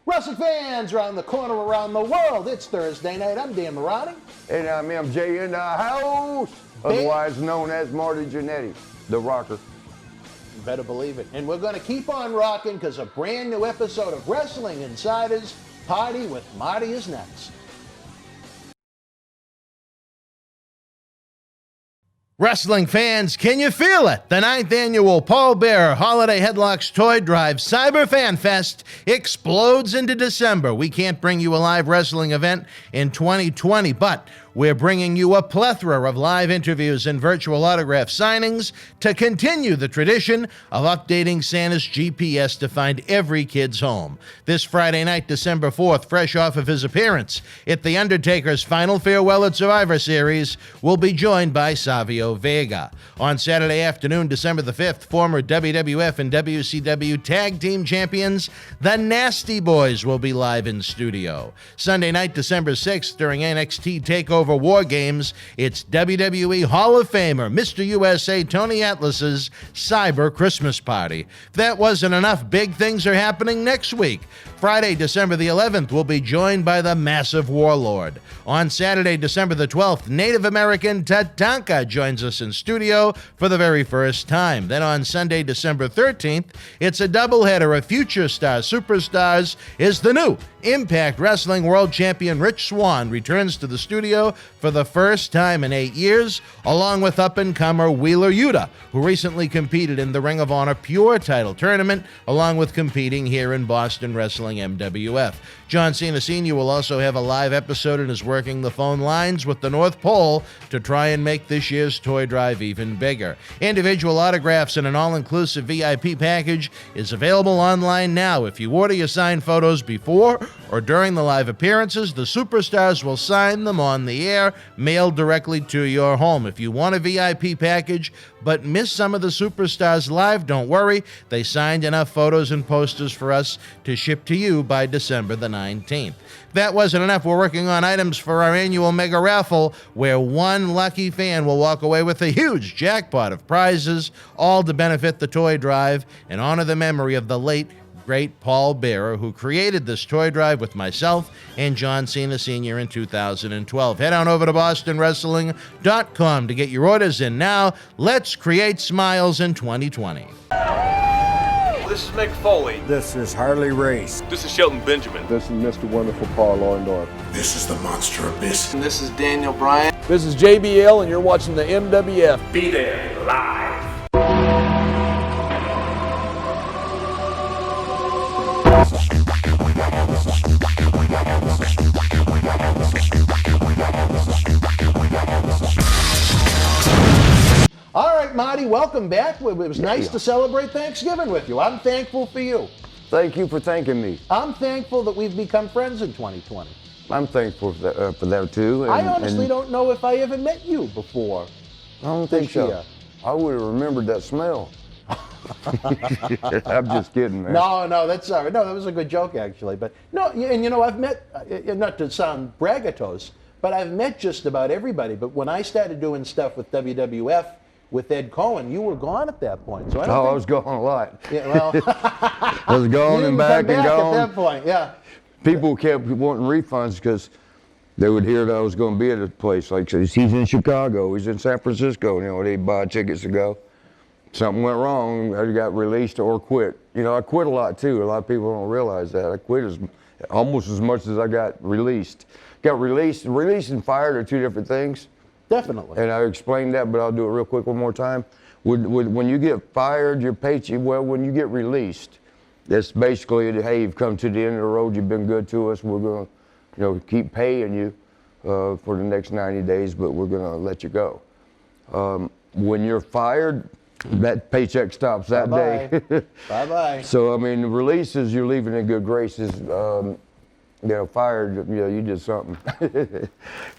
Wrestling fans around the corner, around the world, it's Thursday night. I'm Dan Marty. And I'm MJ in the house, otherwise known as Marty Jannetty, the rocker. You better believe it. And we're going to keep on rocking because a brand new episode of Wrestling Insiders Party with Marty is next. Wrestling fans, can you feel it? The 9th annual Paul Bearer Holiday Headlocks Toy Drive Cyber Fanfest explodes into December. We can't bring you a live wrestling event in 2020, but we're bringing you a plethora of live interviews and virtual autograph signings to continue the tradition of updating Santa's GPS to find every kid's home. This Friday night, December 4th, fresh off of his appearance at The Undertaker's final farewell at Survivor Series, we'll be joined by Zelina Vega. On Saturday afternoon, December the 5th, former WWF and WCW Tag Team Champions, the Nasty Boys, will be live in studio. Sunday night, December 6th, during NXT TakeOver War Games, it's WWE Hall of Famer Mr. USA Tony Atlas's Cyber Christmas Party. If that wasn't enough, big things are happening next week. Friday, December the 11th, we'll be joined by the Massive Warlord. On Saturday, December the 12th, Native American Tatanka joins us in studio for the very first time. Then on Sunday, December 13th, it's a doubleheader of Future Stars Superstars is the new Impact Wrestling World Champion Rich Swann returns to the studio for the first time in 8 years, along with up-and-comer Wheeler Yuta, who recently competed in the Ring of Honor Pure title tournament, along with competing here in Boston Wrestling MWF. John Cena Sr. will also have a live episode and is working the phone lines with the North Pole to try and make this year's toy drive even bigger. Individual autographs and an all-inclusive VIP package is available online now. If you order your signed photos before or during the live appearances, the superstars will sign them on the air, mailed directly to your home. If you want a VIP package but miss some of the superstars live, don't worry. They signed enough photos and posters for us to ship to you by December the 19th. If that wasn't enough, we're working on items for our annual mega raffle where one lucky fan will walk away with a huge jackpot of prizes, all to benefit the toy drive and honor the memory of the late great Paul Bearer, who created this toy drive with myself and John Cena Sr. in 2012. Head on over to bostonwrestling.com to get your orders in now. Let's create smiles in 2020. This is Mick Foley. This is Harley Race. This is Shelton Benjamin. This is Mr. Wonderful Paul Orndorff. This is the Monster Abyss. And this is Daniel Bryan. This is JBL, and you're watching the MWF. Be there live. All right, Marty, welcome back. It was nice to celebrate Thanksgiving with you. I'm thankful for you. Thank you for thanking me. I'm thankful that we've become friends in 2020. I'm thankful for that too. I honestly don't know if I ever met you before. I don't think so. Year. I would have remembered that smell. I'm just kidding, man. No, that's all right. No, that was a good joke, actually. But no, and you know, I've met, not to sound braggadocious, but I've met just about everybody. But when I started doing stuff with WWF, with Ed Cohen, you were gone at that point. So I was gone a lot. Yeah, well, I was gone and back and gone. At that point, yeah. People kept wanting refunds because they would hear that I was going to be at a place. Like, he's in Chicago, he's in San Francisco. You know, they'd buy tickets to go. Something went wrong, I got released or quit. You know, I quit a lot too. A lot of people don't realize that. I quit almost as much as I got released. Got released and fired are two different things. Definitely. And I explained that, but I'll do it real quick one more time. When you get fired, your paycheck, well, when you get released, that's basically, hey, you've come to the end of the road, you've been good to us, we're going to, keep paying you for the next 90 days, but we're going to let you go. When you're fired, that paycheck stops that day. Bye-bye. So, I mean, releases, you're leaving in good graces. Fired, you did something.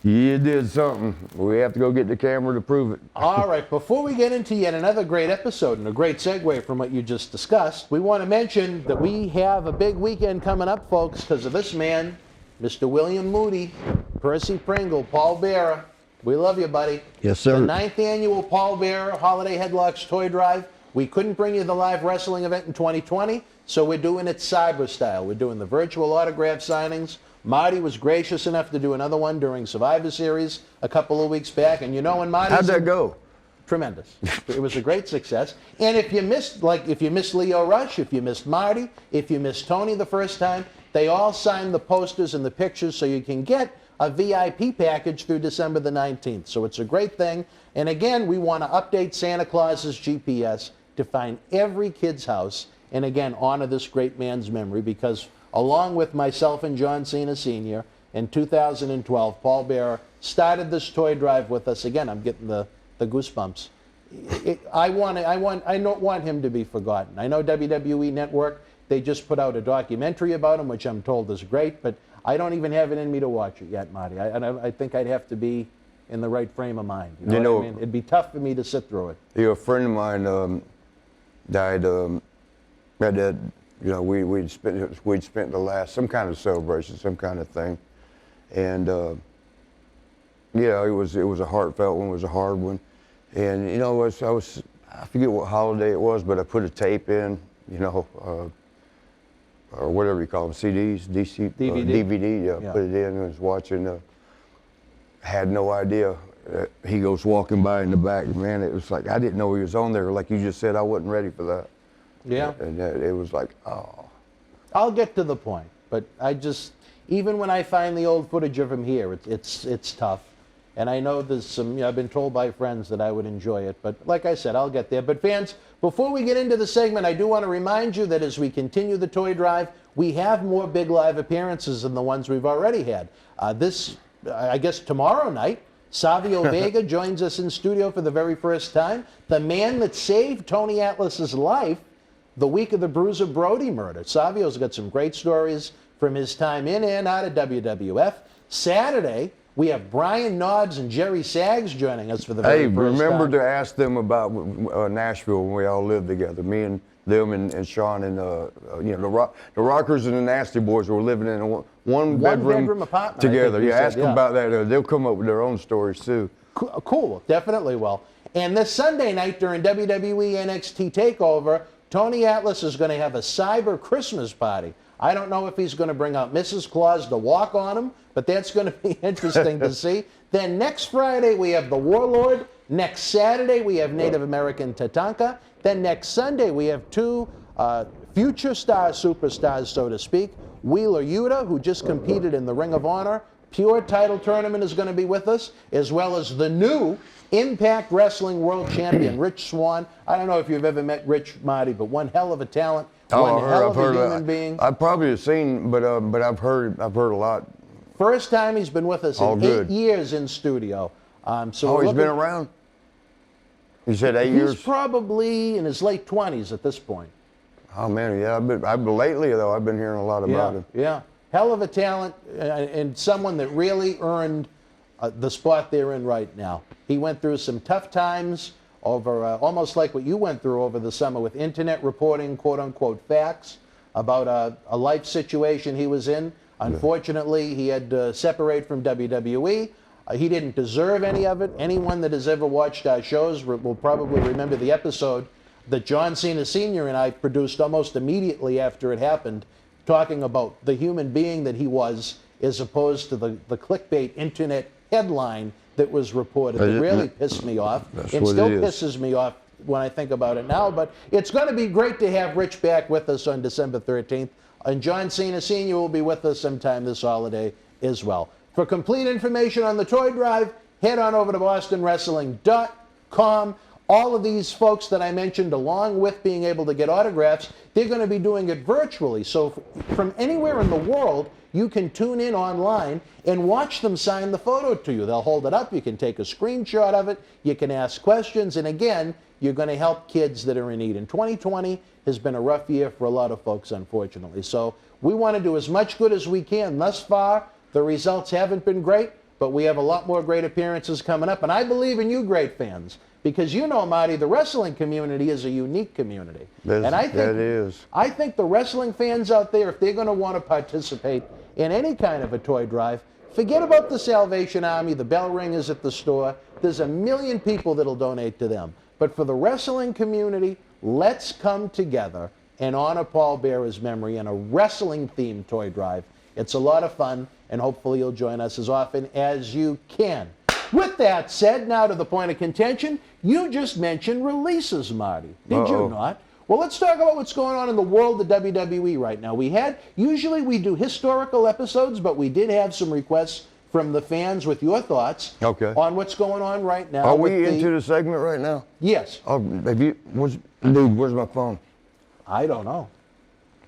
You did something. We have to go get the camera to prove it. All right, before we get into yet another great episode and a great segue from what you just discussed, we want to mention that we have a big weekend coming up, folks, because of this man, Mr. William Moody, Percy Pringle, Paul Bearer. We love you, buddy. Yes, sir. The 9th annual Paul Bearer Holiday Headlocks Toy Drive. We couldn't bring you the live wrestling event in 2020. So we're doing it cyber style. We're doing the virtual autograph signings. Marty was gracious enough to do another one during Survivor Series a couple of weeks back. And you know when Marty's... How'd that go? Tremendous. It was a great success. And if you missed Leo Rush, if you missed Marty, if you missed Tony the first time, they all signed the posters and the pictures so you can get a VIP package through December the 19th. So it's a great thing. And again, we want to update Santa Claus's GPS to find every kid's house and again, honor this great man's memory, because along with myself and John Cena Sr. in 2012, Paul Bearer started this toy drive with us. Again, I'm getting the goosebumps. I don't want him to be forgotten. I know WWE Network, they just put out a documentary about him, which I'm told is great, but I don't even have it in me to watch it yet, Marty. I think I'd have to be in the right frame of mind. You know what I mean? It'd be tough for me to sit through it. A friend of mine died. We'd spent the last, some kind of celebration, some kind of thing, and it was a heartfelt one. It was a hard one, and I forget what holiday it was, but I put a tape in, or whatever you call them, CDs, DVD. Put it in and was watching. Had no idea. He goes walking by in the back. Man, it was like I didn't know he was on there. Like you just said, I wasn't ready for that. Yeah. And it was like, oh. I'll get to the point, but even when I find the old footage of him here, it's tough. And I know there's some, I've been told by friends that I would enjoy it, but like I said, I'll get there. But fans, before we get into the segment, I do want to remind you that as we continue the toy drive, we have more big live appearances than the ones we've already had. I guess tomorrow night, Savio Vega joins us in studio for the very first time. The man that saved Tony Atlas's life the week of the Bruiser Brody murder. Savio's got some great stories from his time in and out of WWF. Saturday, we have Brian Nods and Jerry Saggs joining us for the very first time. Hey, remember to ask them about Nashville when we all lived together. Me and them and Shawn and the Rockers and the Nasty Boys were living in a one bedroom apartment together. Yeah, ask them about that. They'll come up with their own stories too. Cool, definitely will. And this Sunday night during WWE NXT TakeOver, Tony Atlas is going to have a cyber Christmas party. I don't know if he's going to bring out Mrs. Claus to walk on him, but that's going to be interesting to see. Then next Friday, we have the Warlord. Next Saturday, we have Native American Tatanka. Then next Sunday, we have two future superstars, so to speak. Wheeler Yuta, who just competed in the Ring of Honor Pure title tournament, is going to be with us, as well as the new Impact Wrestling World Champion, Rich Swann. I don't know if you've ever met Rich, Marty, but one hell of a talent, one hell of a human being. I've probably seen, but I've heard a lot. First time he's been with us in 8 years in studio. He's been around? You said 8 years? He's probably in his late 20s at this point. Oh, man, yeah. Lately, though, I've been hearing a lot about him. Yeah, hell of a talent and someone that really earned the spot they're in right now. He went through some tough times over, almost like what you went through over the summer with internet reporting, quote-unquote, facts about a life situation he was in. Unfortunately, he had to separate from WWE. He didn't deserve any of it. Anyone that has ever watched our shows will probably remember the episode that John Cena Sr. and I produced almost immediately after it happened, talking about the human being that he was, as opposed to the clickbait internet headline that was reported. It really pissed me off. It still pisses me off when I think about it now, but it's going to be great to have Rich back with us on December 13th, and John Cena Sr. will be with us sometime this holiday as well. For complete information on the toy drive, head on over to bostonwrestling.com. All of these folks that I mentioned, along with being able to get autographs, they're going to be doing it virtually. So from anywhere in the world, you can tune in online and watch them sign the photo to you. They'll hold it up. You can take a screenshot of it. You can ask questions. And again, you're going to help kids that are in need. And 2020 has been a rough year for a lot of folks, unfortunately. So we want to do as much good as we can. Thus far, the results haven't been great, but we have a lot more great appearances coming up. And I believe in you, great fans. Because you know, Marty, the wrestling community is a unique community. I think the wrestling fans out there, if they're going to want to participate in any kind of a toy drive, forget about the Salvation Army, the bell ringers at the store. There's a million people that'll donate to them. But for the wrestling community, let's come together and honor Paul Bearer's memory in a wrestling-themed toy drive. It's a lot of fun, and hopefully you'll join us as often as you can. With that said, now to the point of contention. You just mentioned releases, Marty. Did you not? Well, let's talk about what's going on in the world of WWE right now. Usually we do historical episodes, but we did have some requests from the fans with your thoughts on what's going on right now. Are we into the segment right now? Yes. Oh, dude, where's my phone? I don't know.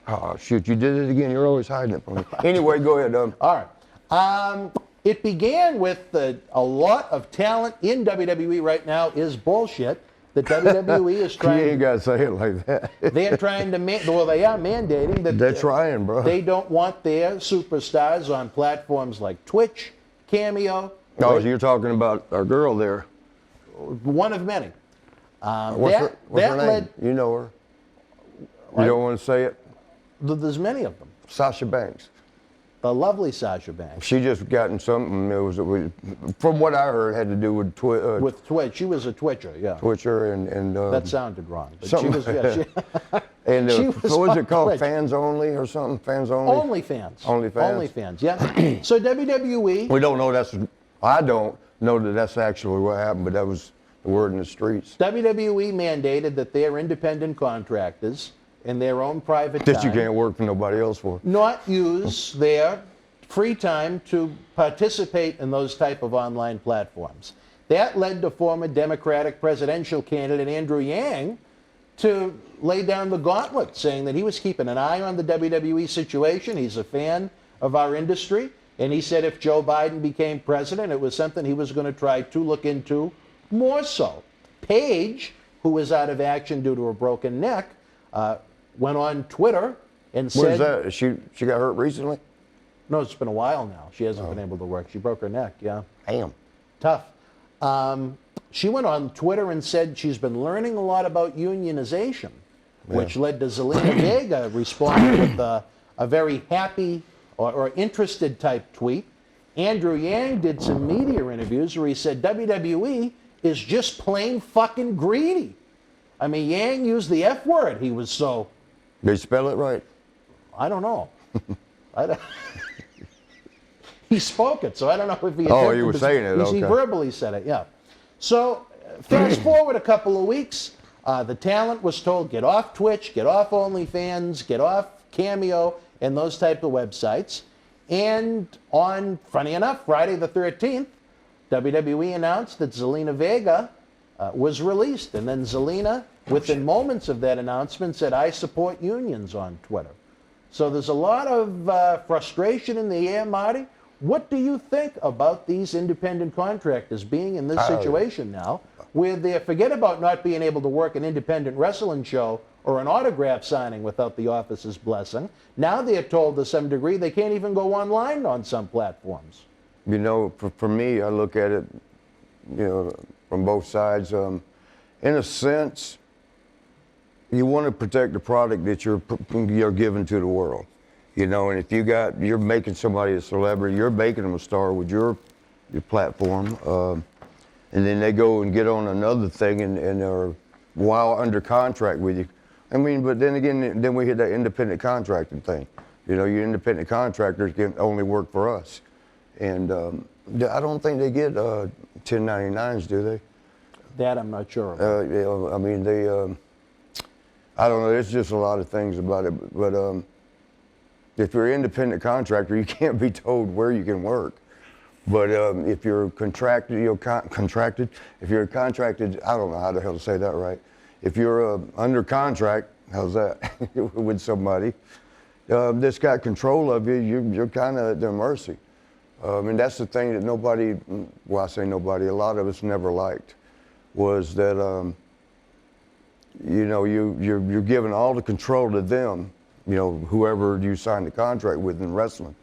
Oh, shoot, you did it again. You're always hiding it from me. Anyway, go ahead. All right. It began with a lot of talent in WWE right now is bullshit. The WWE is trying. You ain't got to say it like that. They're trying to, they are mandating that. They're trying, bro. They don't want their superstars on platforms like Twitch, Cameo. Oh, so you're talking about our girl there. One of many. What's her name? You know her. You don't want to say it? There's many of them. Sasha Banks. The lovely Sasha Banks. She just gotten something. It was from what I heard, had to do with Twitch. With Twitch, she was a Twitcher, yeah. Twitcher and that sounded wrong. But something. She was, yeah, and she was what was it called? Twitch. Fans only or something? Fans only. OnlyFans. OnlyFans. OnlyFans. Yeah. So WWE. We don't know I don't know that that's actually what happened, but that was the word in the streets. WWE mandated that their independent contractors in their own private that time, you can't work for nobody else for, not use their free time to participate in those type of online platforms. That led to former Democratic presidential candidate Andrew Yang to lay down the gauntlet, saying that he was keeping an eye on the WWE situation. He's a fan of our industry, and he said if Joe Biden became president, it was something he was going to try to look into more so. Paige, who was out of action due to a broken neck, went on Twitter and said... Where's that? She got hurt recently? No, it's been a while now. She hasn't been able to work. She broke her neck, yeah. Damn. Tough. She went on Twitter and said she's been learning a lot about unionization, which led to Zelina Vega responding with a very happy or interested type tweet. Andrew Yang did some media interviews where he said WWE is just plain fucking greedy. I mean, Yang used the F word. He was so... They spell it right? I don't know. He spoke it, so I don't know if he... Oh, he was saying it, okay. He verbally said it, yeah. So, fast forward a couple of weeks, the talent was told, get off Twitch, get off OnlyFans, get off Cameo, and those type of websites. And on, funny enough, Friday the 13th, WWE announced that Zelina Vega was released. And then Zelina, within moments of that announcement, said, I support unions on Twitter. So there's a lot of frustration in the air, Marty. What do you think about these independent contractors being in this situation now, where they forget about not being able to work an independent wrestling show or an autograph signing without the office's blessing? Now they're told to some degree they can't even go online on some platforms. You know, for me, I look at it, from both sides. In a sense, you want to protect the product that you're giving to the world. And if you're making somebody a celebrity, you're making them a star with your platform, and then they go and get on another thing and are while under contract with you. I mean, but then again, then we hit that independent contracting thing. Your independent contractors can only work for us. And I don't think they get 1099s, do they? That I'm not sure about. I mean, I don't know, there's just a lot of things about it. But if you're an independent contractor, you can't be told where you can work. But if you're contracted, if you're contracted, I don't know how the hell to say that right. If you're under contract, how's that, with somebody that's got control of you, you're kind of at their mercy. And that's the thing that nobody, well, I say nobody, a lot of us never liked, was that, you're giving all the control to them, whoever you sign the contract with in wrestling.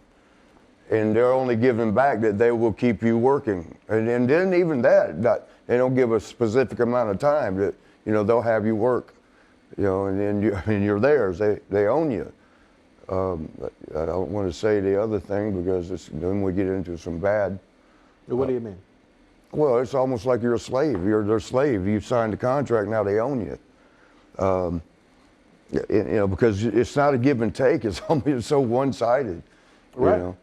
And they're only giving back that they will keep you working. And then even that, they don't give a specific amount of time that, they'll have you work, and then you're theirs, they own you. I don't want to say the other thing because then we get into some bad. What do you mean? Well, it's almost like you're a slave. You're their slave. You signed a contract, now they own you. You know, because it's not a give and take. It's so one-sided. Right. You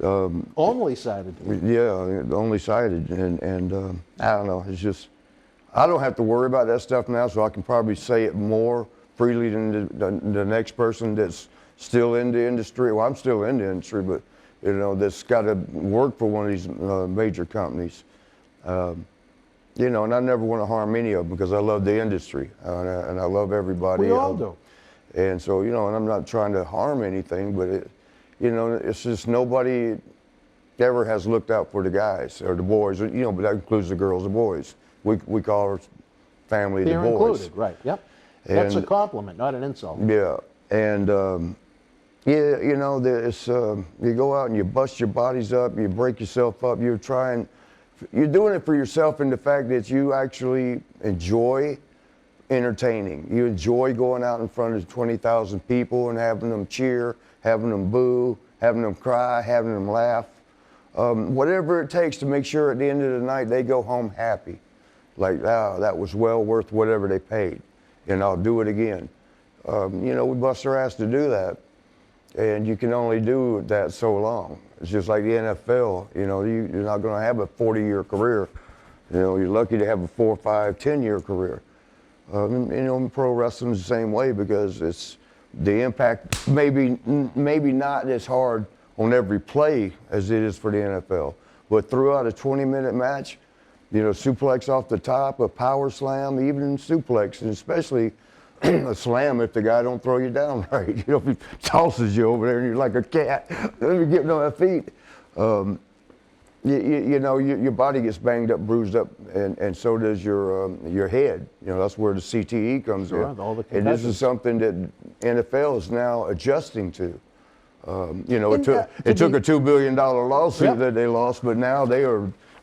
know? Only sided. Yeah, only sided, and I don't know. It's just I don't have to worry about that stuff now, so I can probably say it more freely than the next person that's still in the industry. Well, I'm still in the industry, but you know, that's got to work for one of these major companies. You know, and I never want to harm any of them because I love the industry and I love everybody. We all do. And so, you know, and I'm not trying to harm anything, but you know, it's just nobody ever has looked out for the guys or the boys, you know, but that includes the girls and boys. We call our family They're the boys. included, right? Yep. That's a And- compliment, not an insult. Yeah, and yeah, you know, it's you go out and you bust your bodies up, you break yourself up, you're doing it for yourself in the fact that you actually enjoy entertaining. You enjoy going out in front of 20,000 people and having them cheer, having them boo, having them cry, having them laugh. Whatever it takes to make sure at the end of the night they go home happy. Like, oh, that was well worth whatever they paid, and I'll do it again. You know, we bust our ass to do that, and you can only do that so long. It's just like the NFL, you know, you're not gonna have a 40-year career. You know, you're lucky to have a 4, 5, 10-year career. You know, pro wrestling's the same way because it's the impact maybe not as hard on every play as it is for the NFL, but throughout a 20-minute match, you know, suplex off the top, a power slam, even suplex, and especially a slam if the guy don't throw you down right. You know, if he tosses you over there and you're like a cat, you're getting on their feet. You know, your body gets banged up, bruised up, and so does your head. You know, that's where the CTE comes in. All the And this concussions. is something that NFL is now adjusting to. You know, And, it took a $2 billion lawsuit Yep. that they lost, but now they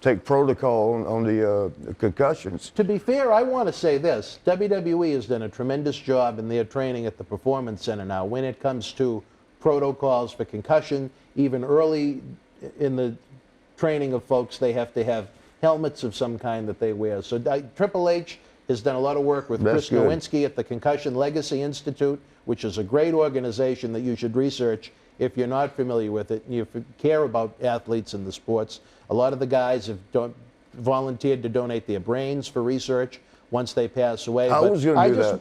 take protocol on the concussions. To be fair, I want to say this. WWE has done a tremendous job in their training at the Performance Center now when it comes to protocols for concussion. Even early in the training of folks, they have to have helmets of some kind that they wear. So Triple H has done a lot of work with That's Chris good. Nowinski at the Concussion Legacy Institute, which is a great organization that you should research if you're not familiar with it and you care about athletes in the sports. A lot of the guys have volunteered to donate their brains for research once they pass away. I But was gonna do that.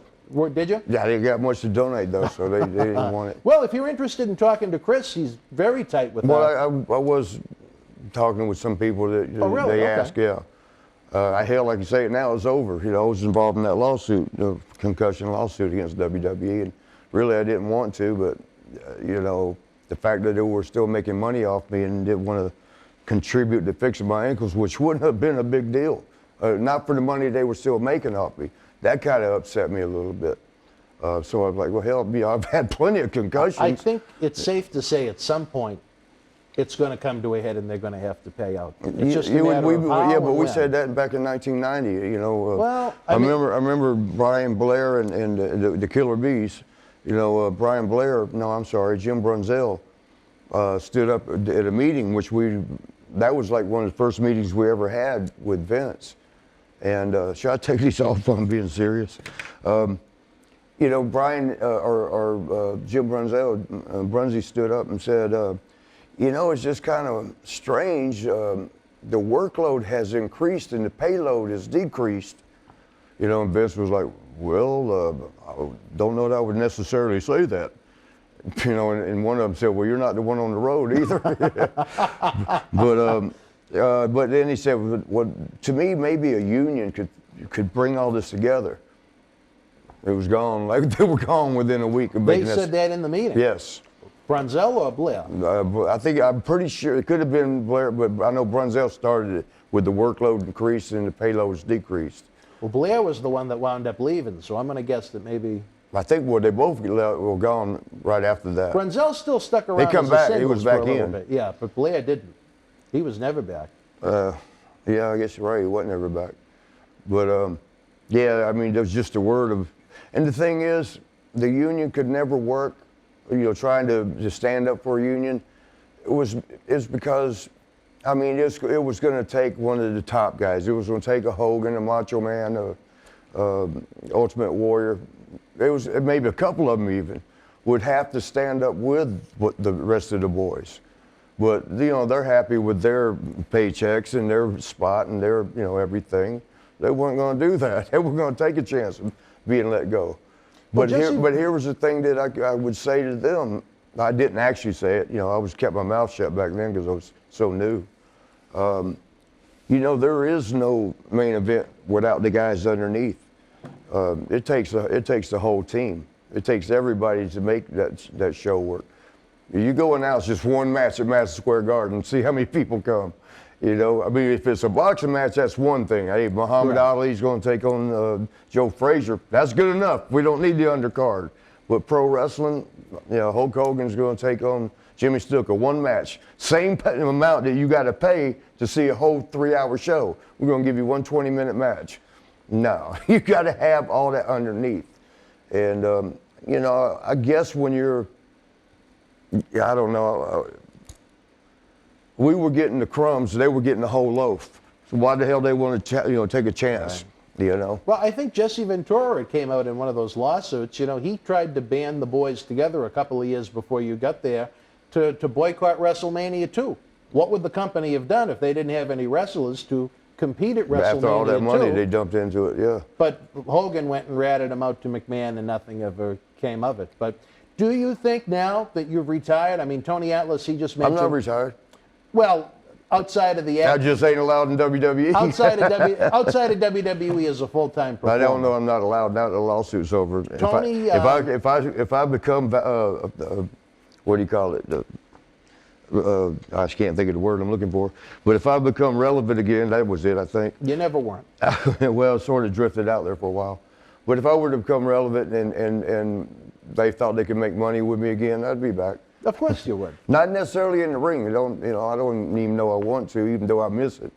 Did you? Yeah, they got much to donate though, so they didn't want it. Well, if you're interested in talking to Chris, he's very tight with that. Well, I was talking with some people that Oh, really? they Okay. asked, yeah. Hell, like you say it now, it's over. You know, I was involved in that lawsuit, the concussion lawsuit against WWE, and really I didn't want to, but you know, the fact that they were still making money off me and didn't want to contribute to fixing my ankles, which wouldn't have been a big deal, not for the money they were still making off me. That kind of upset me a little bit. So I was like, well, hell, I've had plenty of concussions. I think it's safe to say at some point it's going to come to a head and they're going to have to pay out. It's just a matter of how yeah, and but we when. said that back in 1990. You know, Well, I I mean- remember Brian Blair and the Killer Bees. You know, Brian Blair. No, I'm sorry, Jim Brunzell stood up at a meeting, that was like one of the first meetings we ever had with Vince. And should I take these off? I'm being serious. You know, Brian or Jim Brunzell, Brunzy stood up and said, you know, it's just kind of strange. The workload has increased and the payload has decreased. You know, and Vince was like, well, I don't know that I would necessarily say that. You know, and one of them said, well, you're not the one on the road either. But then he said, well, to me, maybe a union could bring all this together. It was gone, like they were gone within a week of They making said that in the meeting. Yes. Brunzell or Blair? I'm pretty sure it could have been Blair, but I know Brunzell started it with the workload increased and the payloads decreased. Well, Blair was the one that wound up leaving, so I'm going to guess that maybe I think they both were gone right after that. Brunzell still stuck around. come as back. A He was singles for back a little in. bit. Yeah, but Blair didn't. He was never back. Yeah, I guess you're right. He wasn't ever back. But yeah, I mean, there's just a word of, and the thing is, the union could never work. You know, trying to stand up for a union, it's because, I mean, it was going to take one of the top guys. It was going to take a Hogan, a Macho Man, a Ultimate Warrior, there was maybe a couple of them even would have to stand up with the rest of the boys. But, you know, they're happy with their paychecks and their spot and their, you know, everything. They weren't going to do that. They were going to take a chance of being let go. But here was the thing that I would say to them. I didn't actually say it. You know, I kept my mouth shut back then because I was so new. You know, there is no main event without the guys underneath. It takes the whole team. It takes everybody to make that show work. You go announce just one match at Madison Square Garden and see how many people come. You know, I mean, if it's a boxing match, that's one thing. Hey, Muhammad Ali's going to take on Joe Frazier. That's good enough. We don't need the undercard. But pro wrestling, you know, Hulk Hogan's going to take on Jimmy Snuka. One match. Same amount that you got to pay to see a whole 3-hour show. We're going to give you one 20-minute match. No, you got to have all that underneath. And, you know, I guess when you're, I don't know, we were getting the crumbs, they were getting the whole loaf. So why the hell they want to, take a chance, you know? Well, I think Jesse Ventura came out in one of those lawsuits. You know, he tried to band the boys together a couple of years before you got there to boycott WrestleMania 2. What would the company have done if they didn't have any wrestlers to compete at WrestleMania 2? After all that money they dumped into it, yeah. But Hogan went and ratted him out to McMahon and nothing ever came of it. But do you think now that you've retired? I mean, Tony Atlas, he just mentioned... I'm not retired. Well, outside of the... I just ain't allowed in WWE. outside of WWE as a full-time performer. I don't know. I'm not allowed. Now the lawsuit's over. Tony, if I become what do you call it? I can't think of the word I'm looking for. But if I become relevant again, that was it. I think. You never weren't. Well, it sort of drifted out there for a while. But if I were to become relevant and they thought they could make money with me again, I'd be back. Of course you would. Not necessarily in the ring. I don't even know I want to, even though I miss it.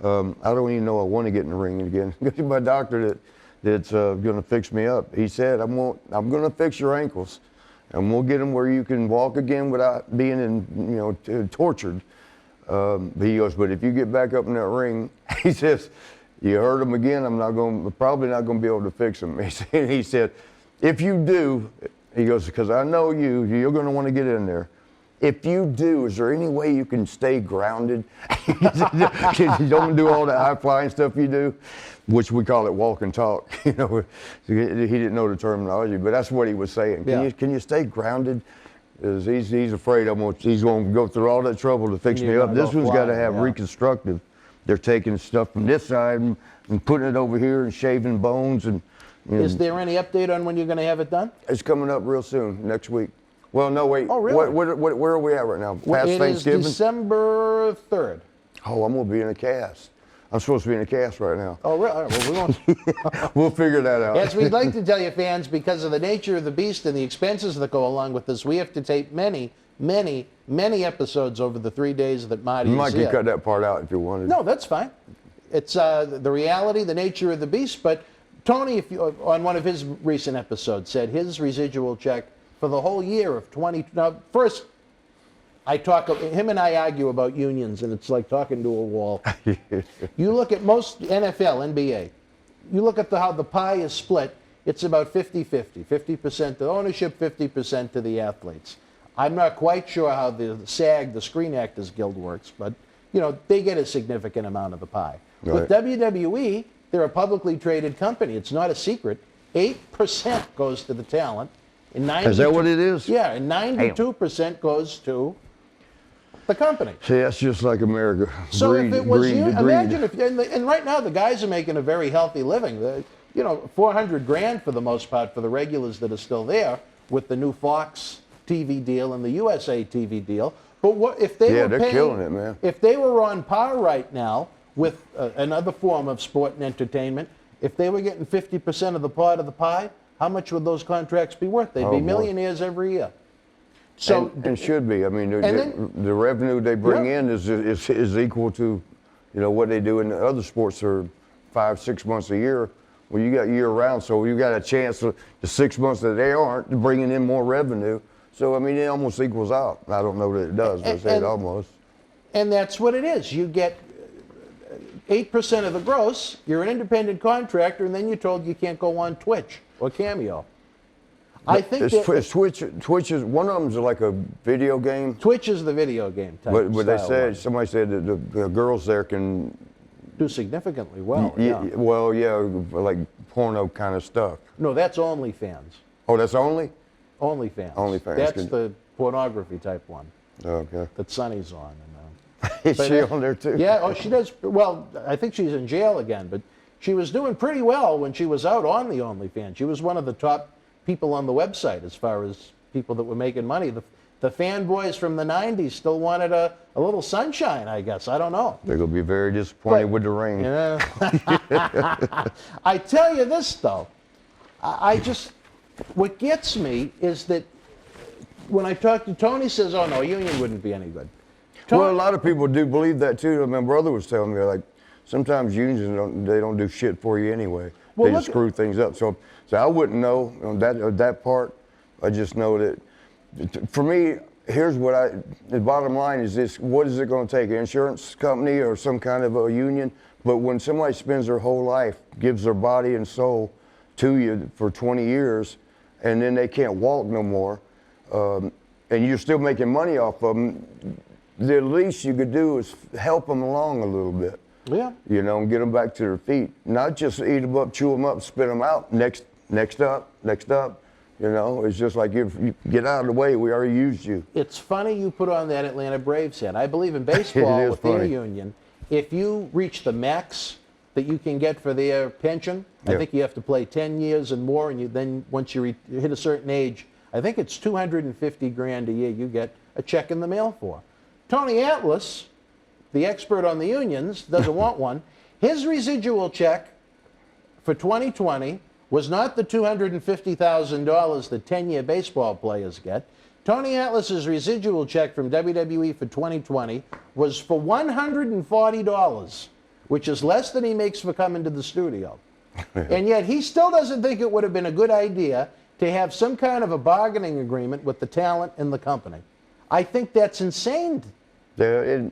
I don't even know I want to get in the ring again. My doctor that's going to fix me up, he said, I'm going to fix your ankles, and we'll get them where you can walk again without being tortured. He goes, but if you get back up in that ring, he says, you hurt them again, probably not going to be able to fix them. He said, if you do. He goes, because I know you're going to want to get in there. If you do, is there any way you can stay grounded? You don't do all that high-flying stuff you do, which we call it walk and talk. You know, he didn't know the terminology, but that's what he was saying. Can you stay grounded? Because he's afraid he's going to go through all that trouble to fix me up. This one's got to have reconstructive. They're taking stuff from this side and putting it over here and shaving bones and. Is there any update on when you're going to have it done? It's coming up real soon, next week. Well, no, wait. Oh, really? Where are we at right now? Past Thanksgiving? It is December 3rd. Oh, I'm going to be in a cast. I'm supposed to be in a cast right now. Oh, really? All right, well, we won't. We'll figure that out. As we'd like to tell you, fans, because of the nature of the beast and the expenses that go along with this, we have to tape many, many, many episodes over the 3 days that Marty is here. You might cut that part out if you wanted. No, that's fine. It's the reality, the nature of the beast, but Tony, on one of his recent episodes, said his residual check for the whole year of 20. Now, first, him and I argue about unions, and it's like talking to a wall. You look at most NFL, NBA, you look at how the pie is split, it's about 50-50. 50% to ownership, 50% to the athletes. I'm not quite sure how the SAG, the Screen Actors Guild, works, but, they get a significant amount of the pie. Right. With WWE, they're a publicly traded company. It's not a secret. 8% goes to the talent. Is that what it is? Yeah, and 92% goes to the company. See, that's just like America. So if it was you, imagine if, and right now the guys are making a very healthy living. $400,000 for the most part for the regulars that are still there with the new Fox TV deal and the USA TV deal. But what if they were they're paying, killing it, man. If they were on par right now with another form of sport and entertainment, if they were getting 50% of the part of the pie, how much would those contracts be worth? They'd be millionaires every year. So and should be. I mean, the revenue they bring in is equal to, what they do in the other sports are 5-6 months a year. Well, you got year round, so you got a chance the 6 months that they aren't bringing in more revenue. So I mean, it almost equals out. I don't know that it does, but it almost. And that's what it is. You get 8% of the gross, you're an independent contractor, and then you're told you can't go on Twitch or Cameo. I think Twitch is one of them's like a video game. Twitch is the video game type. But they style said one. somebody said that the girls there can Do significantly well. well, yeah, like porno kind of stuff. No, that's OnlyFans. Oh, that's only? OnlyFans. OnlyFans. That's the pornography type one Okay. that Sonny's on. Is But, she on there too? Yeah, oh, she does. Well, I think she's in jail again, but she was doing pretty well when she was out on the OnlyFans. She was one of the top people on the website as far as people that were making money. The fanboys from the 90s still wanted a little sunshine, I guess. I don't know. They're going to be very disappointed with the ring. Yeah. I tell you this, though. What gets me is that when I talk to Tony, says, oh, no, union wouldn't be any good. Well, a lot of people do believe that too. My brother was telling me, like, sometimes unions don't do shit for you anyway. Well, they just screw things up. So I wouldn't know on that part. I just know that for me, here's what the bottom line is this: what is it going to take? An insurance company or some kind of a union? But when somebody spends their whole life, gives their body and soul to you for 20 years, and then they can't walk no more, and you're still making money off of them, the least you could do is help them along a little bit. Yeah. You know, and get them back to their feet. Not just eat them up, chew them up, spit them out. Next up. You know, it's just like you get out of the way. We already used you. It's funny you put on that Atlanta Braves hat. I believe in baseball with their union, if you reach the max that you can get for their pension, I think you have to play 10 years and more, and then once you hit a certain age, I think it's $250,000 a year you get a check in the mail for. Tony Atlas, the expert on the unions, doesn't want one. His residual check for 2020 was not the $250,000 that 10-year baseball players get. Tony Atlas's residual check from WWE for 2020 was for $140, which is less than he makes for coming to the studio. And yet he still doesn't think it would have been a good idea to have some kind of a bargaining agreement with the talent in the company. I think that's insane. Yeah,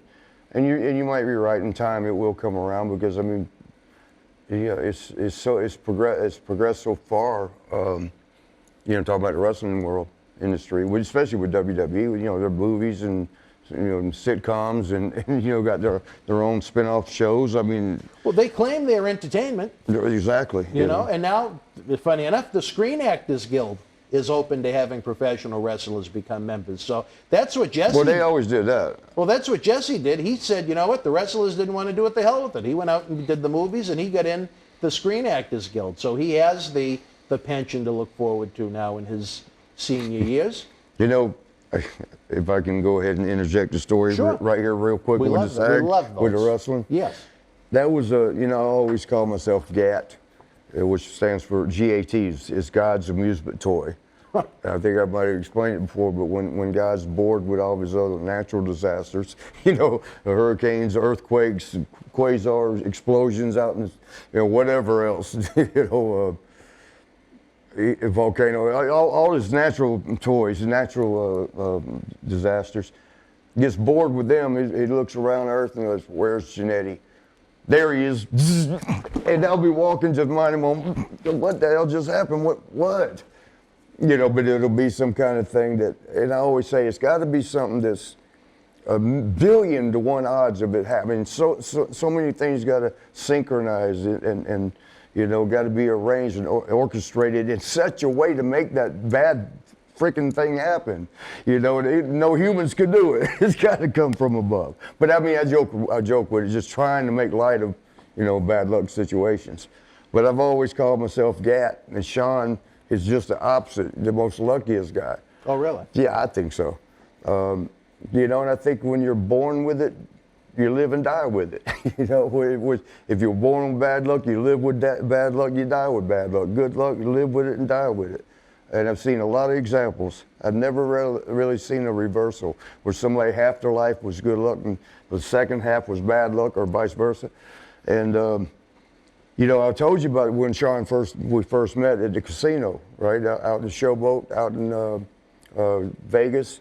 and you might be right. In time, it will come around because I mean, yeah, it's progressed so far. You know, talking about the wrestling world industry, especially with WWE. You know, their movies and sitcoms and you know got their own spin-off shows. I mean, well, they claim they're entertainment. Exactly. You know, and now, funny enough, the Screen Actors Guild is open to having professional wrestlers become members. So that's what Jesse... Well, they always did that. Well, that's what Jesse did. He said, you know what, the wrestlers didn't want to do it, the hell with it. He went out and did the movies, and he got in the Screen Actors Guild. So he has the pension to look forward to now in his senior years. You know, if I can go ahead and interject the story right here real quick with the SAG, with the wrestling. Yes. That was you know, I always call myself GAT, which stands for GAT, it's God's amusement toy. I think I might have explained it before, but when God's bored with all of his other natural disasters, you know, hurricanes, earthquakes, quasars, explosions out in, whatever else, volcano, all his natural toys, natural disasters, gets bored with them. He looks around Earth and goes, "Where's Jannetty?" There he is, and I'll be walking, just minding my own, what the hell just happened? What? But it'll be some kind of thing that, and I always say it's got to be something that's 1,000,000,000 to 1 odds of it happening. So many things got to synchronize it and got to be arranged and orchestrated in such a way to make that bad freaking thing happen. No humans could do it. It's got to come from above. But I mean, I joke with it, just trying to make light of, bad luck situations. But I've always called myself Gat, and Shawn is just the opposite, the most luckiest guy. Oh, really? Yeah, I think so. And I think when you're born with it, you live and die with it. If you're born with bad luck, you live with that bad luck, you die with bad luck. Good luck, you live with it and die with it. And I've seen a lot of examples. I've never really seen a reversal where somebody half their life was good luck and the second half was bad luck, or vice versa. And I told you about when Shawn we first met at the casino, right out in the Showboat, out in Vegas.